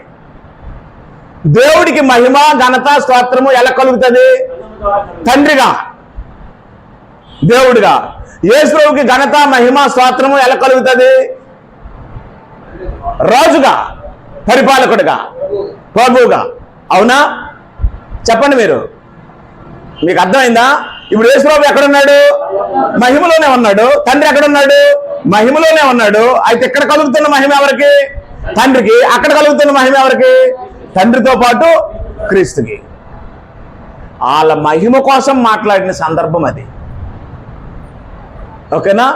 దేవుడికి మహిమ, ఘనత, స్తోత్రము ఎలా కలుగుతుంది? తండ్రిగా, దేవుడిగా. యేసు ప్రభువుకి ఘనత, మహిమ, స్తోత్రము ఎలా కలుగుతుంది? రాజుగా, పరిపాలకుడిగా, ప్రభువుగా. అవునా? చెప్పండి మీరు, మీకు అర్థమైందా? ఇప్పుడు యేసు ప్రభు ఎక్కడున్నాడు? మహిమలోనే ఉన్నాడు. తండ్రి ఎక్కడున్నాడు? మహిమలోనే ఉన్నాడు. అయితే ఇక్కడ కలుగుతున్న మహిమ ఎవరికి? తండ్రికి. అక్కడ కలుగుతున్న మహిమ ఎవరికి? తండ్రితో పాటు క్రీస్తుకి. వాళ్ళ మహిమ కోసం మాట్లాడిన సందర్భం అది. ఓకేనా?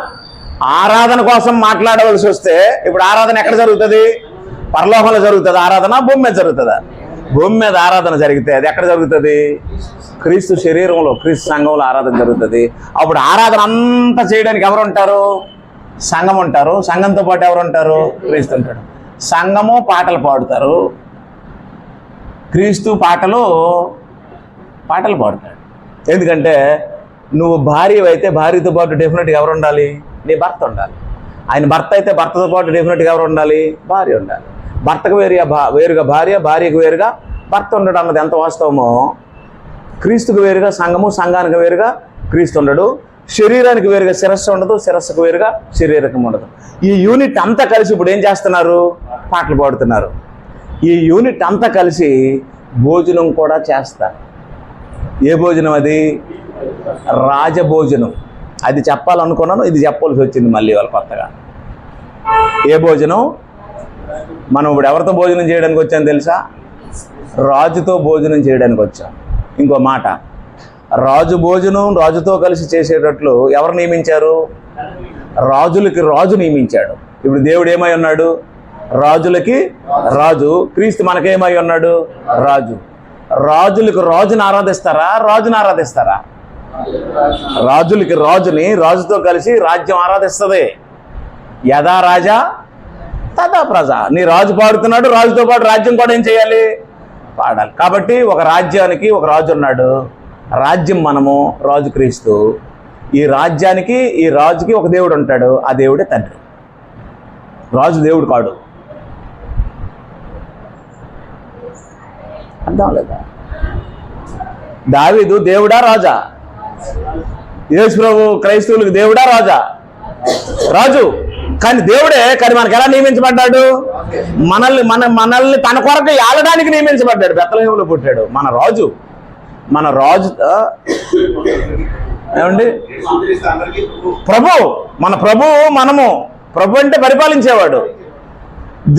ఆరాధన కోసం మాట్లాడవలసి వస్తే ఇప్పుడు ఆరాధన ఎక్కడ జరుగుతుంది? పరలోకంలో జరుగుతుంది ఆరాధన, భూమి మీద జరుగుతుందా? భూమి మీద ఆరాధన జరిగితే అది ఎక్కడ జరుగుతుంది? క్రీస్తు శరీరంలో, క్రీస్తు సంఘంలో ఆరాధన జరుగుతుంది. అప్పుడు ఆరాధన అంతా చేయడానికి ఎవరు ఉంటారు? సంఘం ఉంటారు. సంఘంతో పాటు ఎవరు ఉంటారు? క్రీస్తు ఉంటాడు. సంఘము పాటలు పాడుతారు, క్రీస్తు పాటలు పాడతాడు. ఎందుకంటే నువ్వు భార్య అయితే భార్యతో పాటు డెఫినెట్గా ఎవరు ఉండాలి? నీ భర్త ఉండాలి. ఆయన భర్త అయితే భర్తతో పాటు డెఫినెట్గా ఎవరు ఉండాలి? భార్య ఉండాలి. భర్తకు వేరుగా భార్య, భార్యకు వేరుగా భర్త ఉండడం అన్నది ఎంత వాస్తవమో, క్రీస్తుకు వేరుగా సంఘము, సంఘానికి వేరుగా క్రీస్తు ఉండడు. శరీరానికి వేరుగా శిరస్సు ఉండదు, శిరస్సుకు వేరుగా శరీరకం ఉండదు. ఈ యూనిట్ అంతా కలిసి ఇప్పుడు ఏం చేస్తున్నారు? పాటలు పాడుతున్నారు. ఈ యూనిట్ అంతా కలిసి భోజనం కూడా చేస్తారు. ఏ భోజనం అది? రాజభోజనం. అది చెప్పాలనుకున్నాను, ఇది చెప్పాల్సి వచ్చింది మళ్ళీ వాళ్ళు కొత్తగా. ఏ భోజనం? మనం ఇప్పుడు ఎవరితో భోజనం చేయడానికి వచ్చాం తెలుసా? రాజుతో భోజనం చేయడానికి వచ్చాం. ఇంకో మాట, రాజు భోజనం రాజుతో కలిసి చేసేటట్లు ఎవరు నియమించారు? రాజులకి రాజు నియమించాడు. ఇప్పుడు దేవుడు ఏమై ఉన్నాడు? రాజులకి రాజు. క్రీస్తు మనకేమై ఉన్నాడు? రాజు. రాజులకు రాజుని ఆరాధిస్తారా? రాజుని ఆరాధిస్తారా? రాజులకి రాజుని, రాజుతో కలిసి రాజ్యం ఆరాధిస్తుంది. యథా రాజా తదా ప్రజ. నీ రాజు పాడుతున్నాడు, రాజుతో పాటు రాజ్యం కూడా ఏం చేయాలి? పాడాలి. కాబట్టి ఒక రాజ్యానికి ఒక రాజు ఉన్నాడు. రాజ్యం మనము, రాజు క్రీస్తు. ఈ రాజ్యానికి, ఈ రాజుకి ఒక దేవుడు ఉంటాడు. ఆ దేవుడే తండ్రి. రాజు దేవుడు కాడు. అర్థం లేదా? దావీదు దేవుడా రాజా? యేసు ప్రభు క్రైస్తవులకు దేవుడా రాజా? రాజు. కానీ దేవుడే. కానీ మనకు ఎలా నియమించబడ్డాడు? మనల్ని తన కొరకు ఏలడానికి నియమించబడ్డాడు. బెత్లెహేములో పుట్టాడు. మన రాజు ఏమండి? ప్రభు. మన ప్రభువు మనము. ప్రభు అంటే పరిపాలించేవాడు.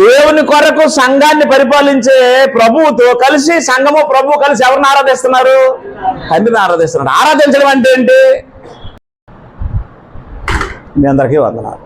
దేవుని కొరకు సంఘాన్ని పరిపాలించే ప్రభువుతో కలిసి సంఘము, ప్రభువు కలిసి ఎవరిని ఆరాధిస్తున్నారు? తండ్రిని ఆరాధిస్తున్నారు. ఆరాధించడం అంటే ఏంటి? మీ అందరికీ వందనాలు.